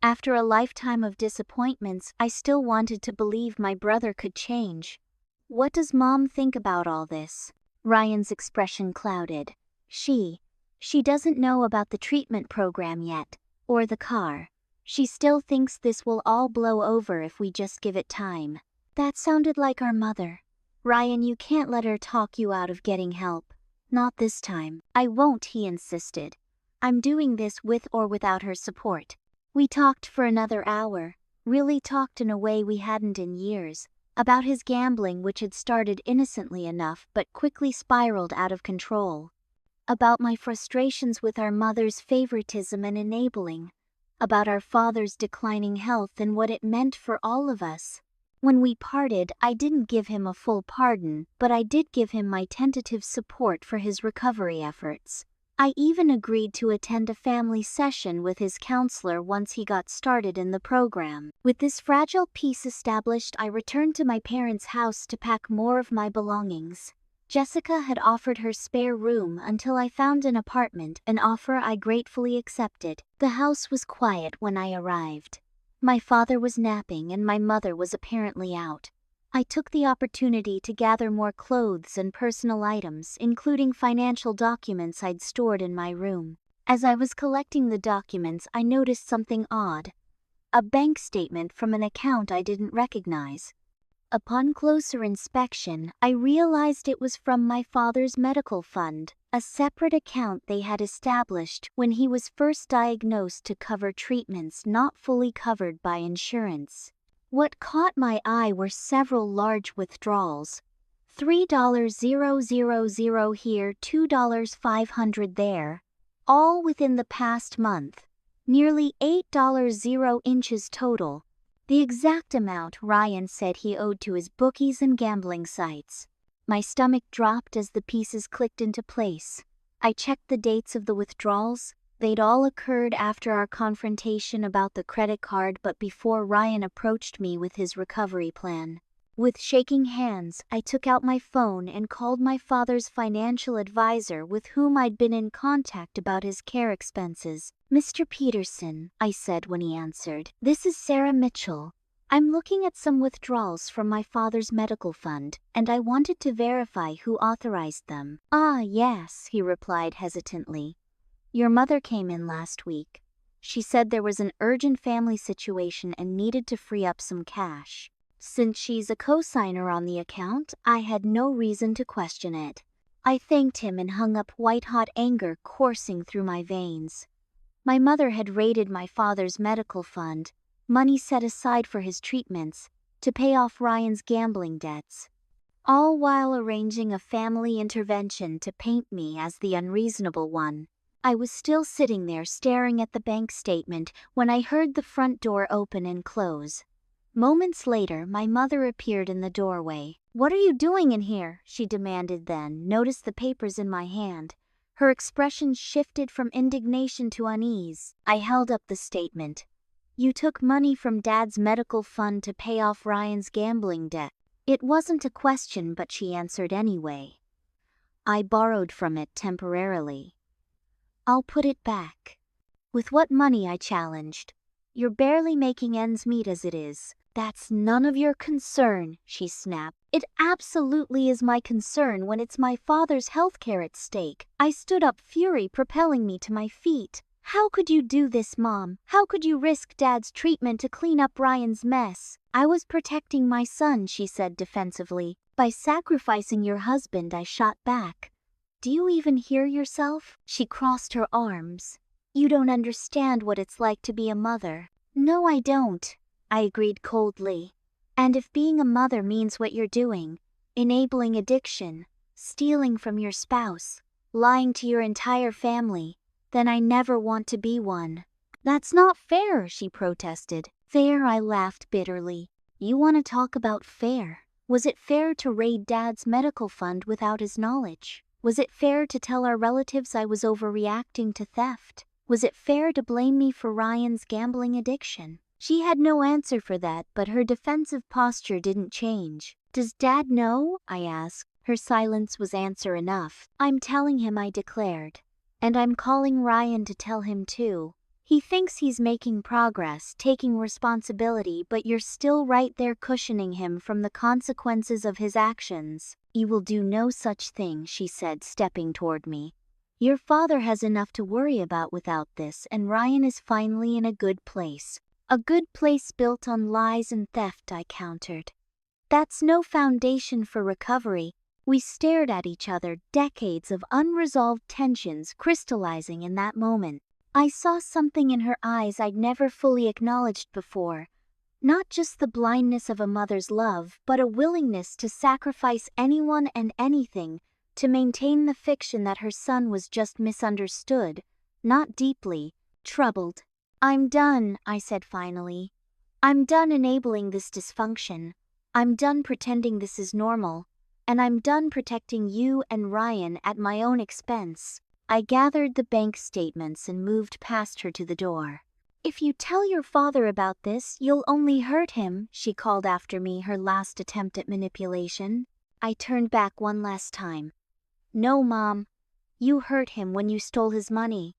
After a lifetime of disappointments, I still wanted to believe my brother could change. What does Mom think about all this? Ryan's expression clouded. She doesn't know about the treatment program yet, or the car. She still thinks this will all blow over if we just give it time. That sounded like our mother. Ryan, you can't let her talk you out of getting help. Not this time. I won't, he insisted. I'm doing this with or without her support. We talked for another hour, really talked in a way we hadn't in years, about his gambling, which had started innocently enough but quickly spiraled out of control. About my frustrations with our mother's favoritism and enabling. About our father's declining health and what it meant for all of us. When we parted, I didn't give him a full pardon, but I did give him my tentative support for his recovery efforts. I even agreed to attend a family session with his counselor once he got started in the program. With this fragile peace established, I returned to my parents' house to pack more of my belongings. Jessica had offered her spare room until I found an apartment, an offer I gratefully accepted. The house was quiet when I arrived. My father was napping and my mother was apparently out. I took the opportunity to gather more clothes and personal items, including financial documents I'd stored in my room. As I was collecting the documents, I noticed something odd. A bank statement from an account I didn't recognize. Upon closer inspection, I realized it was from my father's medical fund, a separate account they had established when he was first diagnosed to cover treatments not fully covered by insurance. What caught my eye were several large withdrawals. $3,000 here, $2,500 there, all within the past month. Nearly $8,000 total. The exact amount Ryan said he owed to his bookies and gambling sites. My stomach dropped as the pieces clicked into place. I checked the dates of the withdrawals. They'd all occurred after our confrontation about the credit card but before Ryan approached me with his recovery plan. With shaking hands, I took out my phone and called my father's financial advisor with whom I'd been in contact about his care expenses. "Mr. Peterson," I said when he answered, "this is Sarah Mitchell. I'm looking at some withdrawals from my father's medical fund, and I wanted to verify who authorized them." "Ah, yes," he replied hesitantly. "Your mother came in last week. She said there was an urgent family situation and needed to free up some cash. Since she's a co-signer on the account, I had no reason to question it." I thanked him and hung up, white-hot anger coursing through my veins. My mother had raided my father's medical fund, money set aside for his treatments, to pay off Ryan's gambling debts, all while arranging a family intervention to paint me as the unreasonable one. I was still sitting there staring at the bank statement when I heard the front door open and close. Moments later, my mother appeared in the doorway. "What are you doing in here?" she demanded, then noticed the papers in my hand. Her expression shifted from indignation to unease. I held up the statement. "You took money from Dad's medical fund to pay off Ryan's gambling debt." It wasn't a question, but she answered anyway. "I borrowed from it temporarily. I'll put it back." "With what money?" I challenged. "You're barely making ends meet as it is." "That's none of your concern," she snapped. "It absolutely is my concern when it's my father's healthcare at stake." I stood up, fury propelling me to my feet. "How could you do this, Mom? How could you risk Dad's treatment to clean up Ryan's mess?" "I was protecting my son," she said defensively. "By sacrificing your husband," I shot back. "Do you even hear yourself?" She crossed her arms. "You don't understand what it's like to be a mother." "No, I don't," I agreed coldly. "And if being a mother means what you're doing, enabling addiction, stealing from your spouse, lying to your entire family, then I never want to be one." "That's not fair," she protested. "Fair?" I laughed bitterly. "You want to talk about fair? Was it fair to raid Dad's medical fund without his knowledge? Was it fair to tell our relatives I was overreacting to theft? Was it fair to blame me for Ryan's gambling addiction?" She had no answer for that, but her defensive posture didn't change. "Does Dad know?" I asked. Her silence was answer enough. "I'm telling him," I declared. "And I'm calling Ryan to tell him too. He thinks he's making progress, taking responsibility, but you're still right there cushioning him from the consequences of his actions." "You will do no such thing," she said, stepping toward me. "Your father has enough to worry about without this, and Ryan is finally in a good place." "A good place built on lies and theft," I countered. "That's no foundation for recovery." We stared at each other, decades of unresolved tensions crystallizing in that moment. I saw something in her eyes I'd never fully acknowledged before. Not just the blindness of a mother's love, but a willingness to sacrifice anyone and anything to maintain the fiction that her son was just misunderstood, not deeply troubled. "I'm done," I said finally. "I'm done enabling this dysfunction. I'm done pretending this is normal. And I'm done protecting you and Ryan at my own expense." I gathered the bank statements and moved past her to the door. "If you tell your father about this, you'll only hurt him," she called after me, her last attempt at manipulation. I turned back one last time. "No, Mom. You hurt him when you stole his money.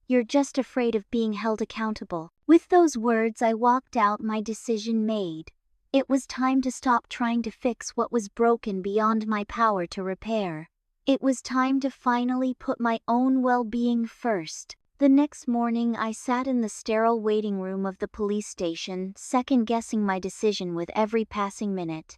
You're just afraid of being held accountable." With those words, I walked out, my decision made. It was time to stop trying to fix what was broken beyond my power to repair. It was time to finally put my own well-being first. The next morning, I sat in the sterile waiting room of the police station, second-guessing my decision with every passing minute.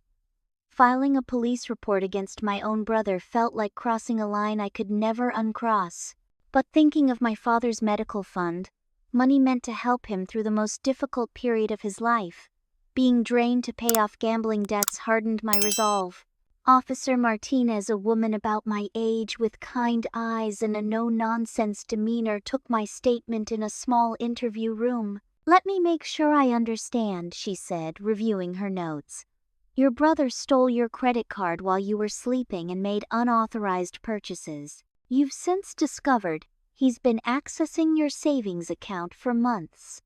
Filing a police report against my own brother felt like crossing a line I could never uncross. But thinking of my father's medical fund, money meant to help him through the most difficult period of his life, being drained to pay off gambling debts hardened my resolve. Officer Martinez, a woman about my age with kind eyes and a no-nonsense demeanor, took my statement in a small interview room. "Let me make sure I understand," she said, reviewing her notes. "Your brother stole your credit card while you were sleeping and made unauthorized purchases. You've since discovered he's been accessing your savings account for months.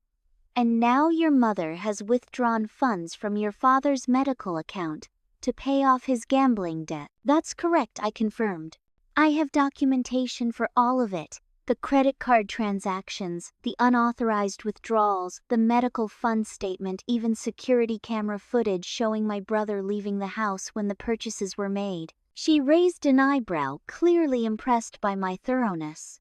And now your mother has withdrawn funds from your father's medical account to pay off his gambling debt." "That's correct," I confirmed. "I have documentation for all of it. The credit card transactions, the unauthorized withdrawals, the medical fund statement, even security camera footage showing my brother leaving the house when the purchases were made." She raised an eyebrow, clearly impressed by my thoroughness.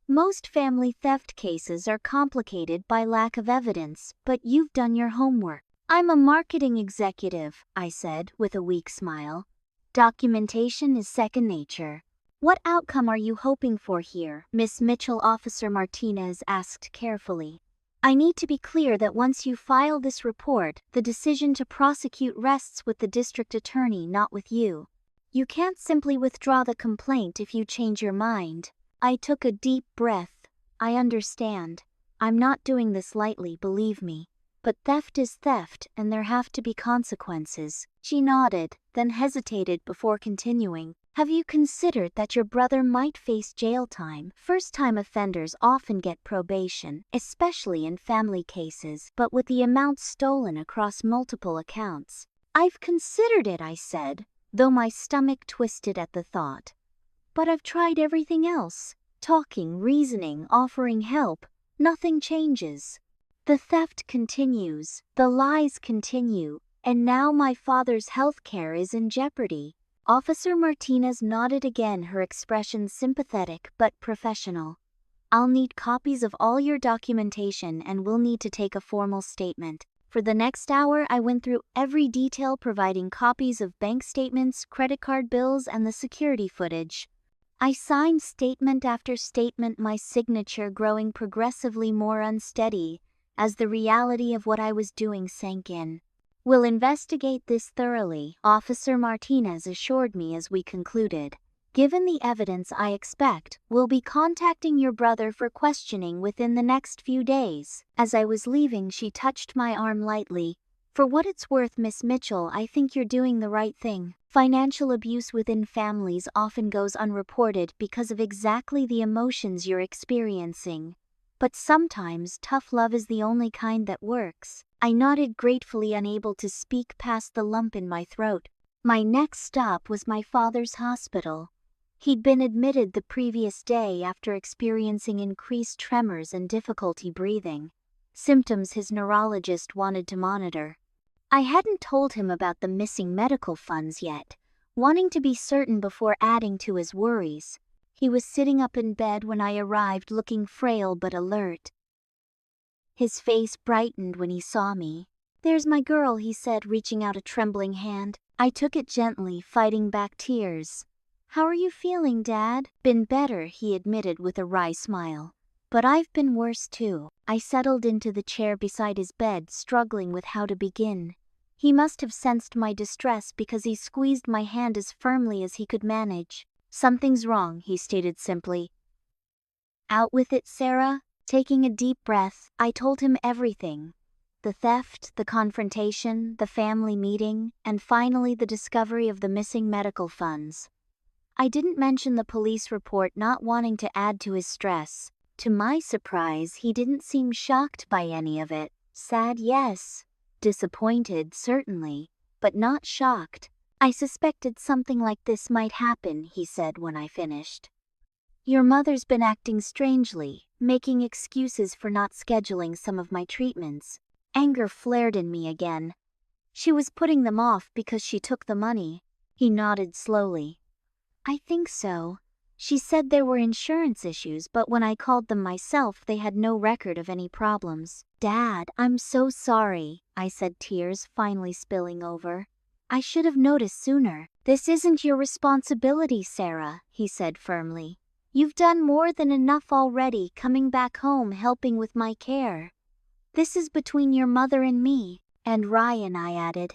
"Most family theft cases are complicated by lack of evidence, but you've done your homework." "I'm a marketing executive," I said with a weak smile. "Documentation is second nature." "What outcome are you hoping for here, Miss Mitchell?" Officer Martinez asked carefully. "I need to be clear that once you file this report, the decision to prosecute rests with the district attorney, not with you. You can't simply withdraw the complaint if you change your mind." I took a deep breath. "I understand. I'm not doing this lightly, believe me. But theft is theft, and there have to be consequences." She nodded, then hesitated before continuing. "Have you considered that your brother might face jail time? First-time offenders often get probation, especially in family cases, but with the amount stolen across multiple accounts." "I've considered it," I said, though my stomach twisted at the thought. "But I've tried everything else. Talking, reasoning, offering help. Nothing changes. The theft continues, the lies continue, and now my father's health care is in jeopardy." Officer Martinez nodded again, her expression sympathetic but professional. "I'll need copies of all your documentation and we'll need to take a formal statement." For the next hour, I went through every detail, providing copies of bank statements, credit card bills, and the security footage. I signed statement after statement, my signature growing progressively more unsteady as the reality of what I was doing sank in. "We'll investigate this thoroughly," Officer Martinez assured me as we concluded. "Given the evidence, I expect we'll be contacting your brother for questioning within the next few days." As I was leaving, she touched my arm lightly. "For what it's worth, Miss Mitchell, I think you're doing the right thing. Financial abuse within families often goes unreported because of exactly the emotions you're experiencing. But sometimes tough love is the only kind that works." I nodded gratefully, unable to speak past the lump in my throat. My next stop was my father's hospital. He'd been admitted the previous day after experiencing increased tremors and difficulty breathing, symptoms his neurologist wanted to monitor. I hadn't told him about the missing medical funds yet, wanting to be certain before adding to his worries. He was sitting up in bed when I arrived, looking frail but alert. His face brightened when he saw me. "There's my girl," he said, reaching out a trembling hand. I took it gently, fighting back tears. "How are you feeling, Dad?" "Been better," he admitted with a wry smile. "But I've been worse too." I settled into the chair beside his bed, struggling with how to begin. He must have sensed my distress because he squeezed my hand as firmly as he could manage. "Something's wrong," he stated simply. "Out with it, Sarah." Taking a deep breath, I told him everything. The theft, the confrontation, the family meeting, and finally the discovery of the missing medical funds. I didn't mention the police report, not wanting to add to his stress. To my surprise, he didn't seem shocked by any of it. Sad, yes. Disappointed, certainly, but not shocked. "I suspected something like this might happen," he said when I finished. Your mother's been acting strangely, making excuses for not scheduling some of my treatments. Anger flared in me again. She was putting them off because she took the money. He nodded slowly. I think so. She said there were insurance issues, but when I called them myself, they had no record of any problems. Dad, I'm so sorry, I said, tears finally spilling over. I should have noticed sooner. This isn't your responsibility, Sarah, he said firmly. You've done more than enough already coming back home helping with my care. This is between your mother and me. And Ryan, I added.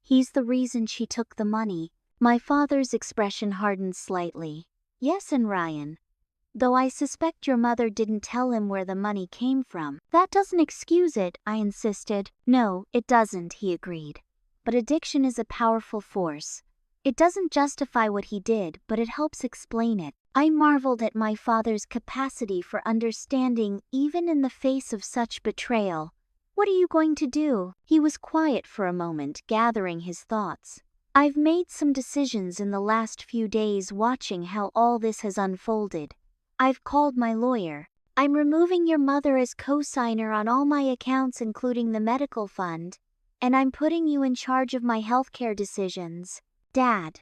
He's the reason she took the money. My father's expression hardened slightly. Yes, and Ryan. Though I suspect your mother didn't tell him where the money came from. That doesn't excuse it, I insisted. No, it doesn't, he agreed. But addiction is a powerful force. It doesn't justify what he did, but it helps explain it. I marveled at my father's capacity for understanding even in the face of such betrayal. What are you going to do? He was quiet for a moment, gathering his thoughts. I've made some decisions in the last few days watching how all this has unfolded. I've called my lawyer. I'm removing your mother as co-signer on all my accounts including the medical fund, and I'm putting you in charge of my healthcare decisions. Dad.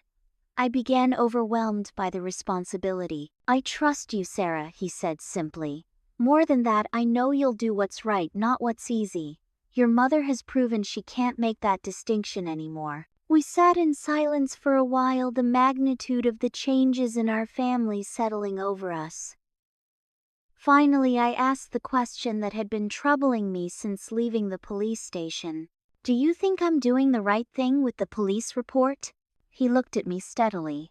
I began, overwhelmed by the responsibility. I trust you, Sarah, he said simply. More than that, I know you'll do what's right, not what's easy. Your mother has proven she can't make that distinction anymore. We sat in silence for a while, the magnitude of the changes in our family settling over us. Finally, I asked the question that had been troubling me since leaving the police station. Do you think I'm doing the right thing with the police report? He looked at me steadily.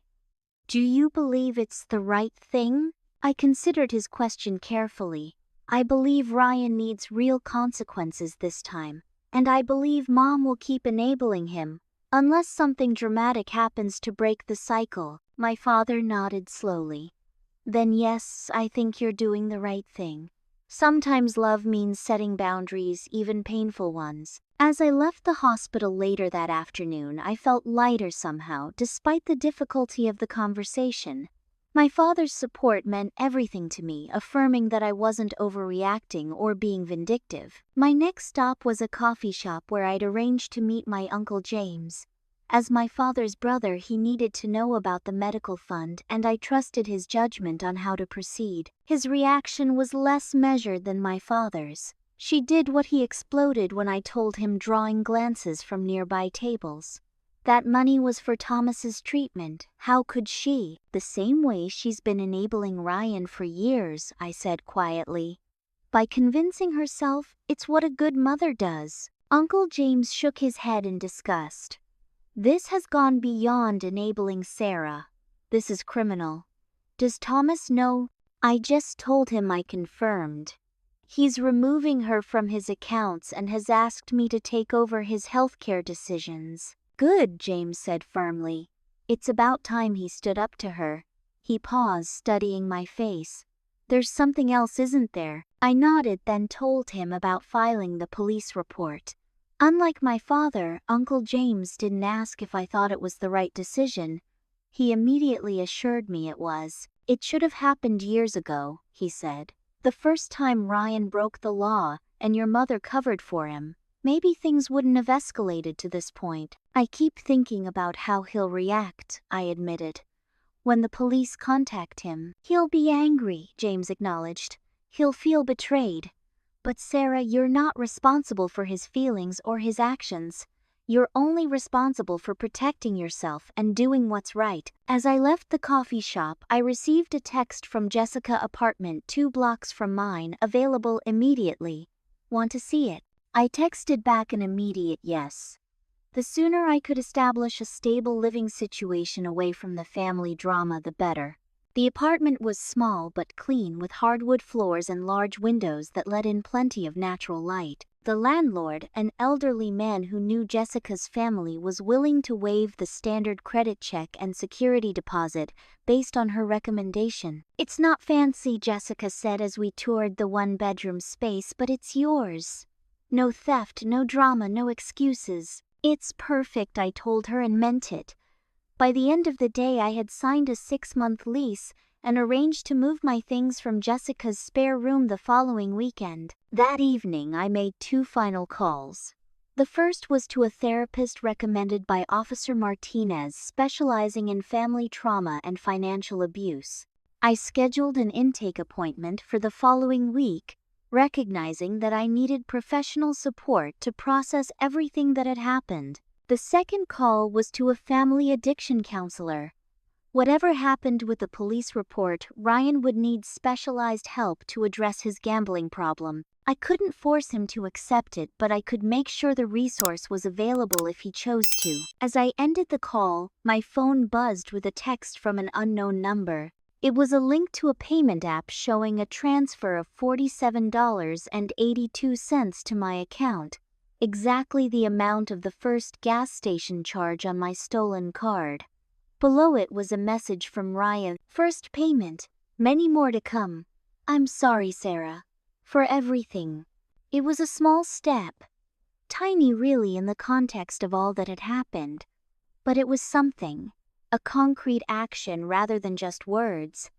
Do you believe it's the right thing? I considered his question carefully. I believe Ryan needs real consequences this time, and I believe Mom will keep enabling him. Unless something dramatic happens to break the cycle. My father nodded slowly. Then yes, I think you're doing the right thing. Sometimes love means setting boundaries, even painful ones. As I left the hospital later that afternoon, I felt lighter somehow, despite the difficulty of the conversation. My father's support meant everything to me, affirming that I wasn't overreacting or being vindictive. My next stop was a coffee shop where I'd arranged to meet my Uncle James. As my father's brother, he needed to know about the medical fund, and I trusted his judgment on how to proceed. His reaction was less measured than my father's. She did what he exploded when I told him, drawing glances from nearby tables. That money was for Thomas's treatment. How could she? The same way she's been enabling Ryan for years, I said quietly. By convincing herself, it's what a good mother does. Uncle James shook his head in disgust. This has gone beyond enabling Sarah. This is criminal. Does Thomas know? I just told him I confirmed. He's removing her from his accounts and has asked me to take over his healthcare decisions. Good, James said firmly. It's about time he stood up to her. He paused, studying my face. There's something else, isn't there? I nodded, then told him about filing the police report. Unlike my father, Uncle James didn't ask if I thought it was the right decision. He immediately assured me it was. It should have happened years ago, he said. The first time Ryan broke the law, and your mother covered for him. Maybe things wouldn't have escalated to this point. I keep thinking about how he'll react, I admitted. When the police contact him, he'll be angry, James acknowledged. He'll feel betrayed. But Sarah, you're not responsible for his feelings or his actions. You're only responsible for protecting yourself and doing what's right. As I left the coffee shop, I received a text from Jessica, apartment 2 blocks from mine, available immediately. Want to see it? I texted back an immediate yes. The sooner I could establish a stable living situation away from the family drama, the better. The apartment was small but clean, with hardwood floors and large windows that let in plenty of natural light. The landlord, an elderly man who knew Jessica's family, was willing to waive the standard credit check and security deposit based on her recommendation. It's not fancy, Jessica said as we toured the one-bedroom space, but it's yours. No theft, no drama, no excuses. It's perfect, I told her, and meant it. By the end of the day, I had signed a 6-month lease, and arranged to move my things from Jessica's spare room the following weekend. That evening, I made 2 final calls. The first was to a therapist recommended by Officer Martinez, specializing in family trauma and financial abuse. I scheduled an intake appointment for the following week, recognizing that I needed professional support to process everything that had happened. The second call was to a family addiction counselor. Whatever happened with the police report, Ryan would need specialized help to address his gambling problem. I couldn't force him to accept it, but I could make sure the resource was available if he chose to. As I ended the call, my phone buzzed with a text from an unknown number. It was a link to a payment app showing a transfer of $47.82 to my account, exactly the amount of the first gas station charge on my stolen card. Below it was a message from Ryan. First payment, many more to come. I'm sorry, Sarah, for everything. It was a small step, tiny really in the context of all that had happened, but it was something, a concrete action rather than just words,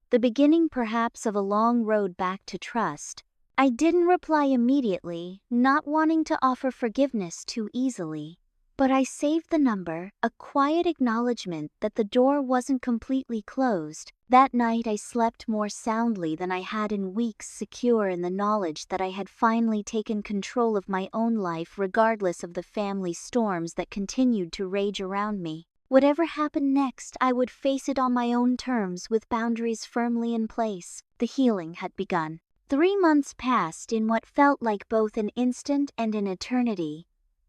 the beginning perhaps of a long road back to trust. I didn't reply immediately, not wanting to offer forgiveness too easily. But I saved the number, a quiet acknowledgement that the door wasn't completely closed. That night I slept more soundly than I had in weeks, secure in the knowledge that I had finally taken control of my own life regardless of the family storms that continued to rage around me. Whatever happened next, I would face it on my own terms with boundaries firmly in place. The healing had begun. 3 months passed in what felt like both an instant and an eternity.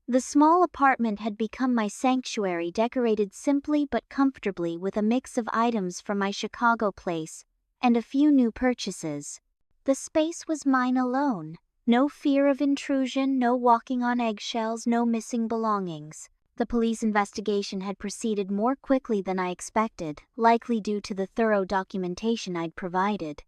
The small apartment had become my sanctuary, decorated simply but comfortably with a mix of items from my Chicago place and a few new purchases. The space was mine alone. No fear of intrusion, no walking on eggshells, no missing belongings. The police investigation had proceeded more quickly than I expected, likely due to the thorough documentation I'd provided.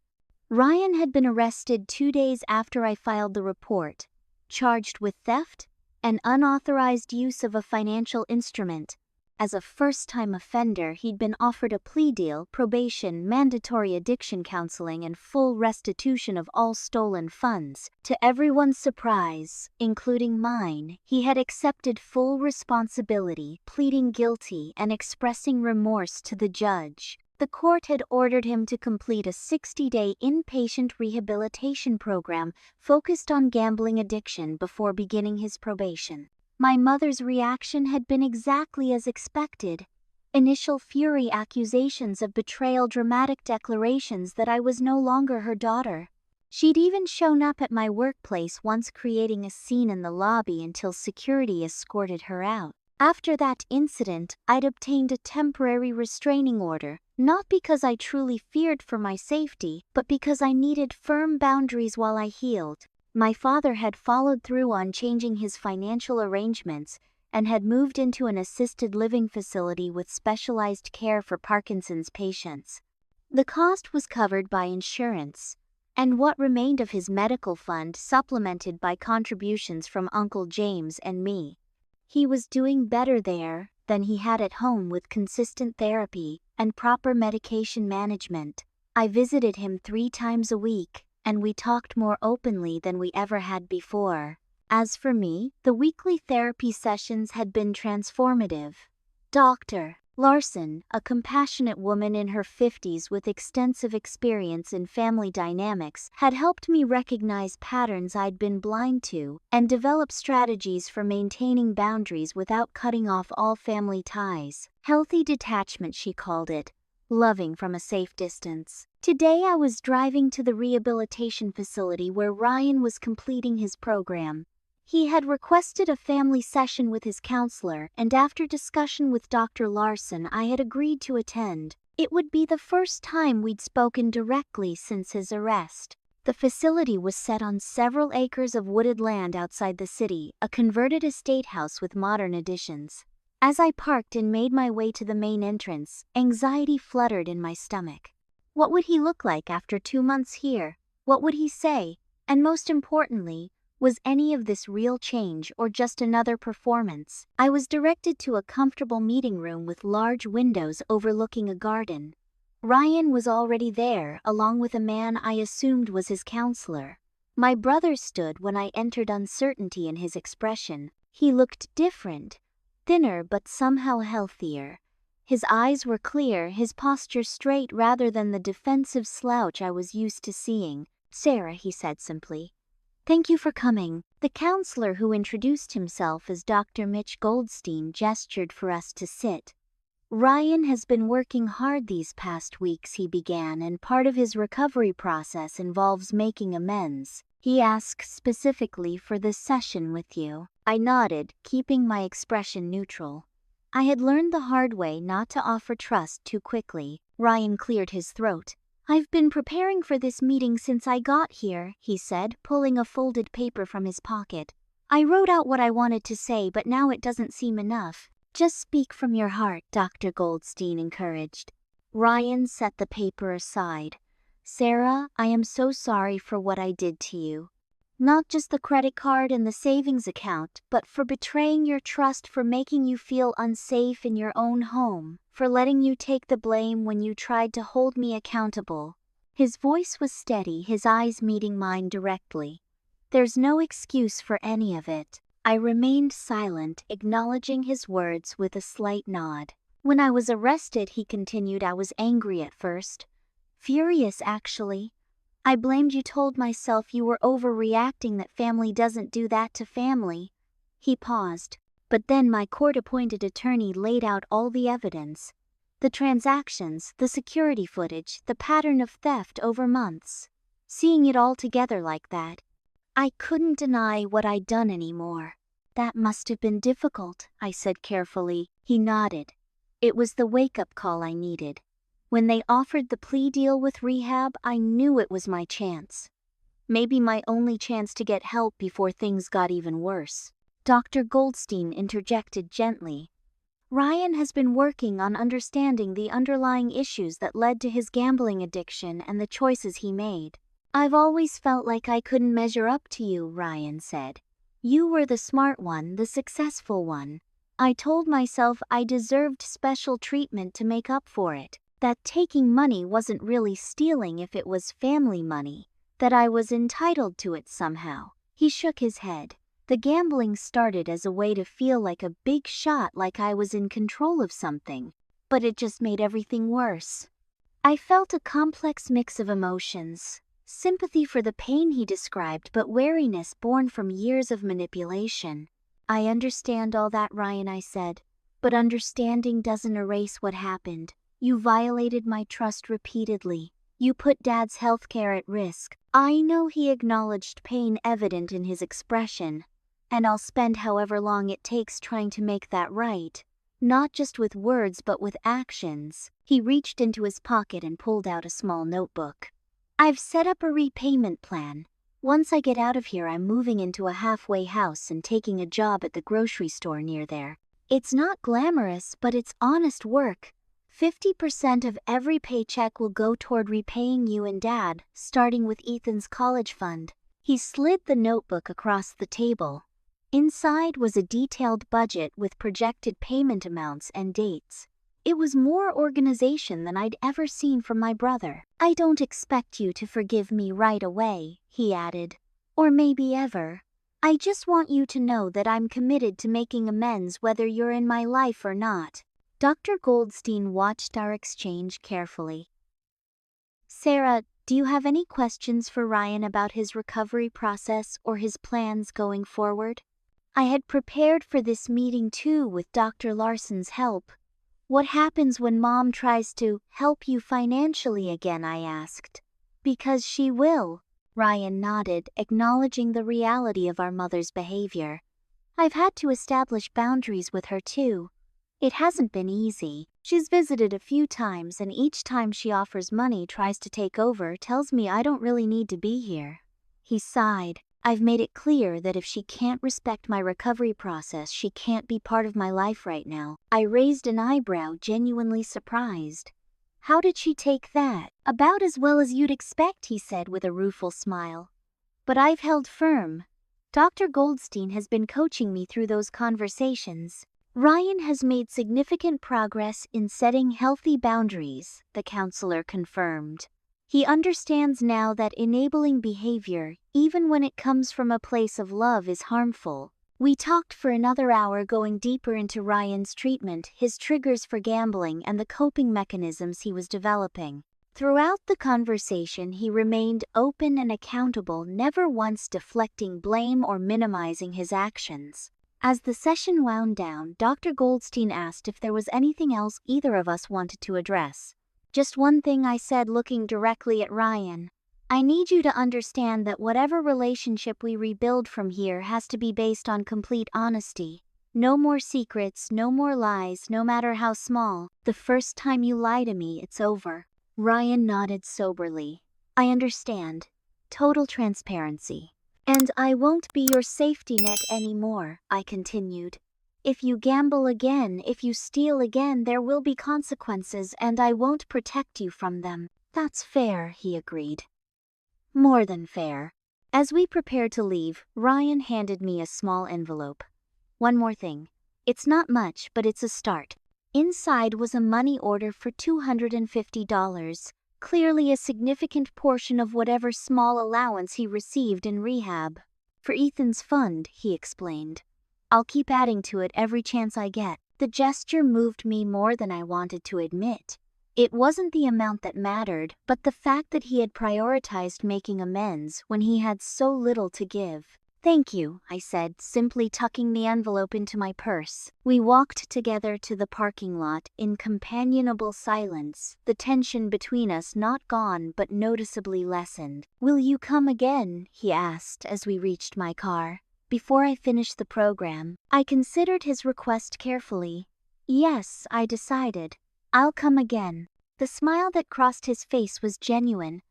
Ryan had been arrested 2 days after I filed the report, charged with theft and unauthorized use of a financial instrument. As a first-time offender, he'd been offered a plea deal, probation, mandatory addiction counseling, and full restitution of all stolen funds. To everyone's surprise, including mine, he had accepted full responsibility, pleading guilty and expressing remorse to the judge. The court had ordered him to complete a 60-day inpatient rehabilitation program focused on gambling addiction before beginning his probation. My mother's reaction had been exactly as expected. Initial fury, accusations of betrayal, dramatic declarations that I was no longer her daughter. She'd even shown up at my workplace once, creating a scene in the lobby until security escorted her out. After that incident, I'd obtained a temporary restraining order, not because I truly feared for my safety, but because I needed firm boundaries while I healed. My father had followed through on changing his financial arrangements and had moved into an assisted living facility with specialized care for Parkinson's patients. The cost was covered by insurance, and what remained of his medical fund supplemented by contributions from Uncle James and me. He was doing better there than he had at home, with consistent therapy and proper medication management. I visited him 3 times a week, and we talked more openly than we ever had before. As for me, the weekly therapy sessions had been transformative. Dr. Larson, a compassionate woman in her 50s with extensive experience in family dynamics, had helped me recognize patterns I'd been blind to and develop strategies for maintaining boundaries without cutting off all family ties. Healthy detachment, she called it, loving from a safe distance. Today I was driving to the rehabilitation facility where Ryan was completing his program. He had requested a family session with his counselor, and after discussion with Dr. Larson, I had agreed to attend. It would be the first time we'd spoken directly since his arrest. The facility was set on several acres of wooded land outside the city, a converted estate house with modern additions. As I parked and made my way to the main entrance, anxiety fluttered in my stomach. What would he look like after 2 months here? What would he say? And most importantly, was any of this real change or just another performance? I was directed to a comfortable meeting room with large windows overlooking a garden. Ryan was already there, along with a man I assumed was his counselor. My brother stood when I entered, uncertainty in his expression. He looked different, thinner but somehow healthier. His eyes were clear, his posture straight rather than the defensive slouch I was used to seeing. "Sarah," he said simply. "Thank you for coming." The counselor, who introduced himself as Dr. Mitch Goldstein, gestured for us to sit. "Ryan has been working hard these past weeks," he began, "and part of his recovery process involves making amends. He asked specifically for this session with you." I nodded, keeping my expression neutral. I had learned the hard way not to offer trust too quickly. Ryan cleared his throat. "I've been preparing for this meeting since I got here," he said, pulling a folded paper from his pocket. "I wrote out what I wanted to say, but now it doesn't seem enough." "Just speak from your heart," Dr. Goldstein encouraged. Ryan set the paper aside. "Sarah, I am so sorry for what I did to you. Not just the credit card and the savings account, but for betraying your trust, for making you feel unsafe in your own home, for letting you take the blame when you tried to hold me accountable." His voice was steady, his eyes meeting mine directly. "There's no excuse for any of it." I remained silent, acknowledging his words with a slight nod. "When I was arrested," he continued, "I was angry at first. Furious, actually. I blamed you, told myself you were overreacting, that family doesn't do that to family." He paused. "But then my court-appointed attorney laid out all the evidence. The transactions, the security footage, the pattern of theft over months. Seeing it all together like that, I couldn't deny what I'd done anymore." "That must have been difficult," I said carefully. He nodded. "It was the wake-up call I needed. When they offered the plea deal with rehab, I knew it was my chance. Maybe my only chance to get help before things got even worse." Dr. Goldstein interjected gently. "Ryan has been working on understanding the underlying issues that led to his gambling addiction and the choices he made." "I've always felt like I couldn't measure up to you," Ryan said. "You were the smart one, the successful one. I told myself I deserved special treatment to make up for it. That taking money wasn't really stealing if it was family money. That I was entitled to it somehow." He shook his head. "The gambling started as a way to feel like a big shot, like I was in control of something. But it just made everything worse." I felt a complex mix of emotions. Sympathy for the pain he described, but wariness born from years of manipulation. "I understand all that, Ryan," I said. "But understanding doesn't erase what happened. You violated my trust repeatedly. You put Dad's healthcare at risk." I know, he acknowledged, pain evident in his expression. "And I'll spend however long it takes trying to make that right. Not just with words but with actions." He reached into his pocket and pulled out a small notebook. "I've set up a repayment plan. Once I get out of here, I'm moving into a halfway house and taking a job at the grocery store near there. It's not glamorous, but it's honest work. 50% of every paycheck will go toward repaying you and Dad, starting with Ethan's college fund." He slid the notebook across the table. Inside was a detailed budget with projected payment amounts and dates. It was more organization than I'd ever seen from my brother. "I don't expect you to forgive me right away," he added. "Or maybe ever. I just want you to know that I'm committed to making amends whether you're in my life or not." Dr. Goldstein watched our exchange carefully. "Sarah, do you have any questions for Ryan about his recovery process or his plans going forward?" I had prepared for this meeting too, with Dr. Larson's help. "What happens when Mom tries to help you financially again?" I asked. "Because she will." Ryan nodded, acknowledging the reality of our mother's behavior. "I've had to establish boundaries with her too. It hasn't been easy. She's visited a few times, and each time she offers money, tries to take over, tells me I don't really need to be here." He sighed. "I've made it clear that if she can't respect my recovery process, she can't be part of my life right now." I raised an eyebrow, genuinely surprised. "How did she take that?" "About as well as you'd expect," he said with a rueful smile. "But I've held firm. Dr. Goldstein has been coaching me through those conversations." Ryan has made significant progress in setting healthy boundaries, the counselor confirmed. He understands now that enabling behavior, even when it comes from a place of love, is harmful. We talked for another hour, going deeper into Ryan's treatment, his triggers for gambling, and the coping mechanisms he was developing. Throughout the conversation, he remained open and accountable, never once deflecting blame or minimizing his actions. As the session wound down, Dr. Goldstein asked if there was anything else either of us wanted to address. "Just one thing," I said, looking directly at Ryan. "I need you to understand that whatever relationship we rebuild from here has to be based on complete honesty. No more secrets, no more lies, no matter how small. The first time you lie to me, it's over." Ryan nodded soberly. "I understand. Total transparency. And I won't be your safety net anymore," I continued. "If you gamble again, if you steal again, there will be consequences, and I won't protect you from them." "That's fair," he agreed. "More than fair." As we prepared to leave, Ryan handed me a small envelope. "One more thing. It's not much, but it's a start." Inside was a money order for $250. Clearly a significant portion of whatever small allowance he received in rehab. "For Ethan's fund," he explained. "I'll keep adding to it every chance I get." The gesture moved me more than I wanted to admit. It wasn't the amount that mattered, but the fact that he had prioritized making amends when he had so little to give. "Thank you," I said, simply tucking the envelope into my purse. We walked together to the parking lot in companionable silence, the tension between us not gone but noticeably lessened. "Will you come again?" he asked as we reached my car. Before I finished the program, I considered his request carefully. "Yes," I decided. "I'll come again." The smile that crossed his face was genuine.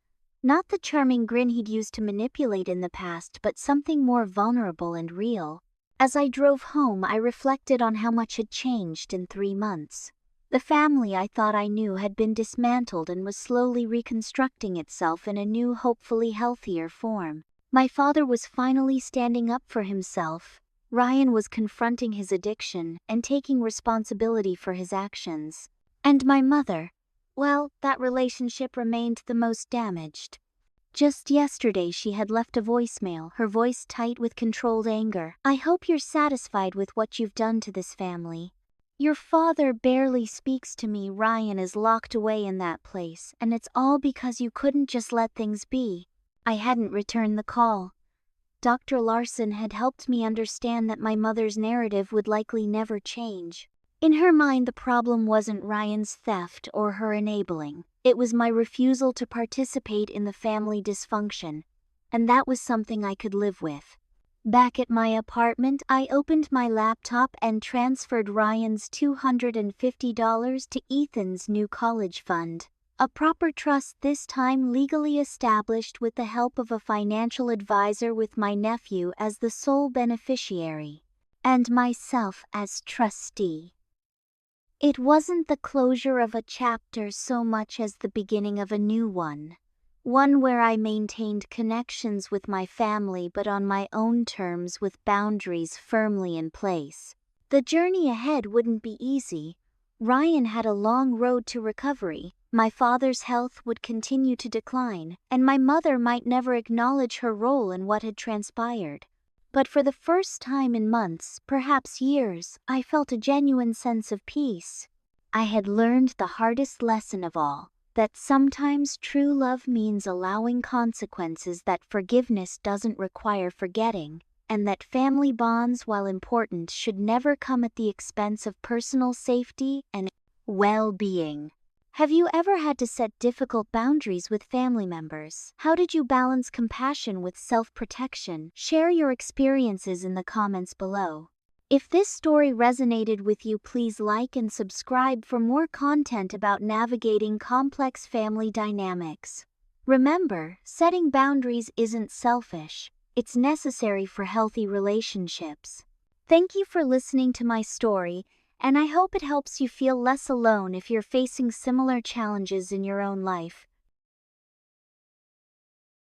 Not the charming grin he'd used to manipulate in the past, but something more vulnerable and real. As I drove home, I reflected on how much had changed in 3 months. The family I thought I knew had been dismantled and was slowly reconstructing itself in a new, hopefully healthier form. My father was finally standing up for himself. Ryan was confronting his addiction and taking responsibility for his actions. And my mother, well, that relationship remained the most damaged. Just yesterday she had left a voicemail, her voice tight with controlled anger. "I hope you're satisfied with what you've done to this family. Your father barely speaks to me. Ryan is locked away in that place, and it's all because you couldn't just let things be." I hadn't returned the call. Dr. Larson had helped me understand that my mother's narrative would likely never change. In her mind, the problem wasn't Ryan's theft or her enabling. It was my refusal to participate in the family dysfunction, and that was something I could live with. Back at my apartment, I opened my laptop and transferred Ryan's $250 to Ethan's new college fund. A proper trust, this time legally established with the help of a financial advisor, with my nephew as the sole beneficiary, and myself as trustee. It wasn't the closure of a chapter so much as the beginning of a new one. One where I maintained connections with my family, but on my own terms, with boundaries firmly in place. The journey ahead wouldn't be easy. Ryan had a long road to recovery. My father's health would continue to decline, and my mother might never acknowledge her role in what had transpired. But for the first time in months, perhaps years, I felt a genuine sense of peace. I had learned the hardest lesson of all, that sometimes true love means allowing consequences, that forgiveness doesn't require forgetting, and that family bonds, while important, should never come at the expense of personal safety and well-being. Have you ever had to set difficult boundaries with family members? How did you balance compassion with self-protection? Share your experiences in the comments below. If this story resonated with you, please like and subscribe for more content about navigating complex family dynamics. Remember, setting boundaries isn't selfish. It's necessary for healthy relationships. Thank you for listening to my story, and I hope it helps you feel less alone if you're facing similar challenges in your own life.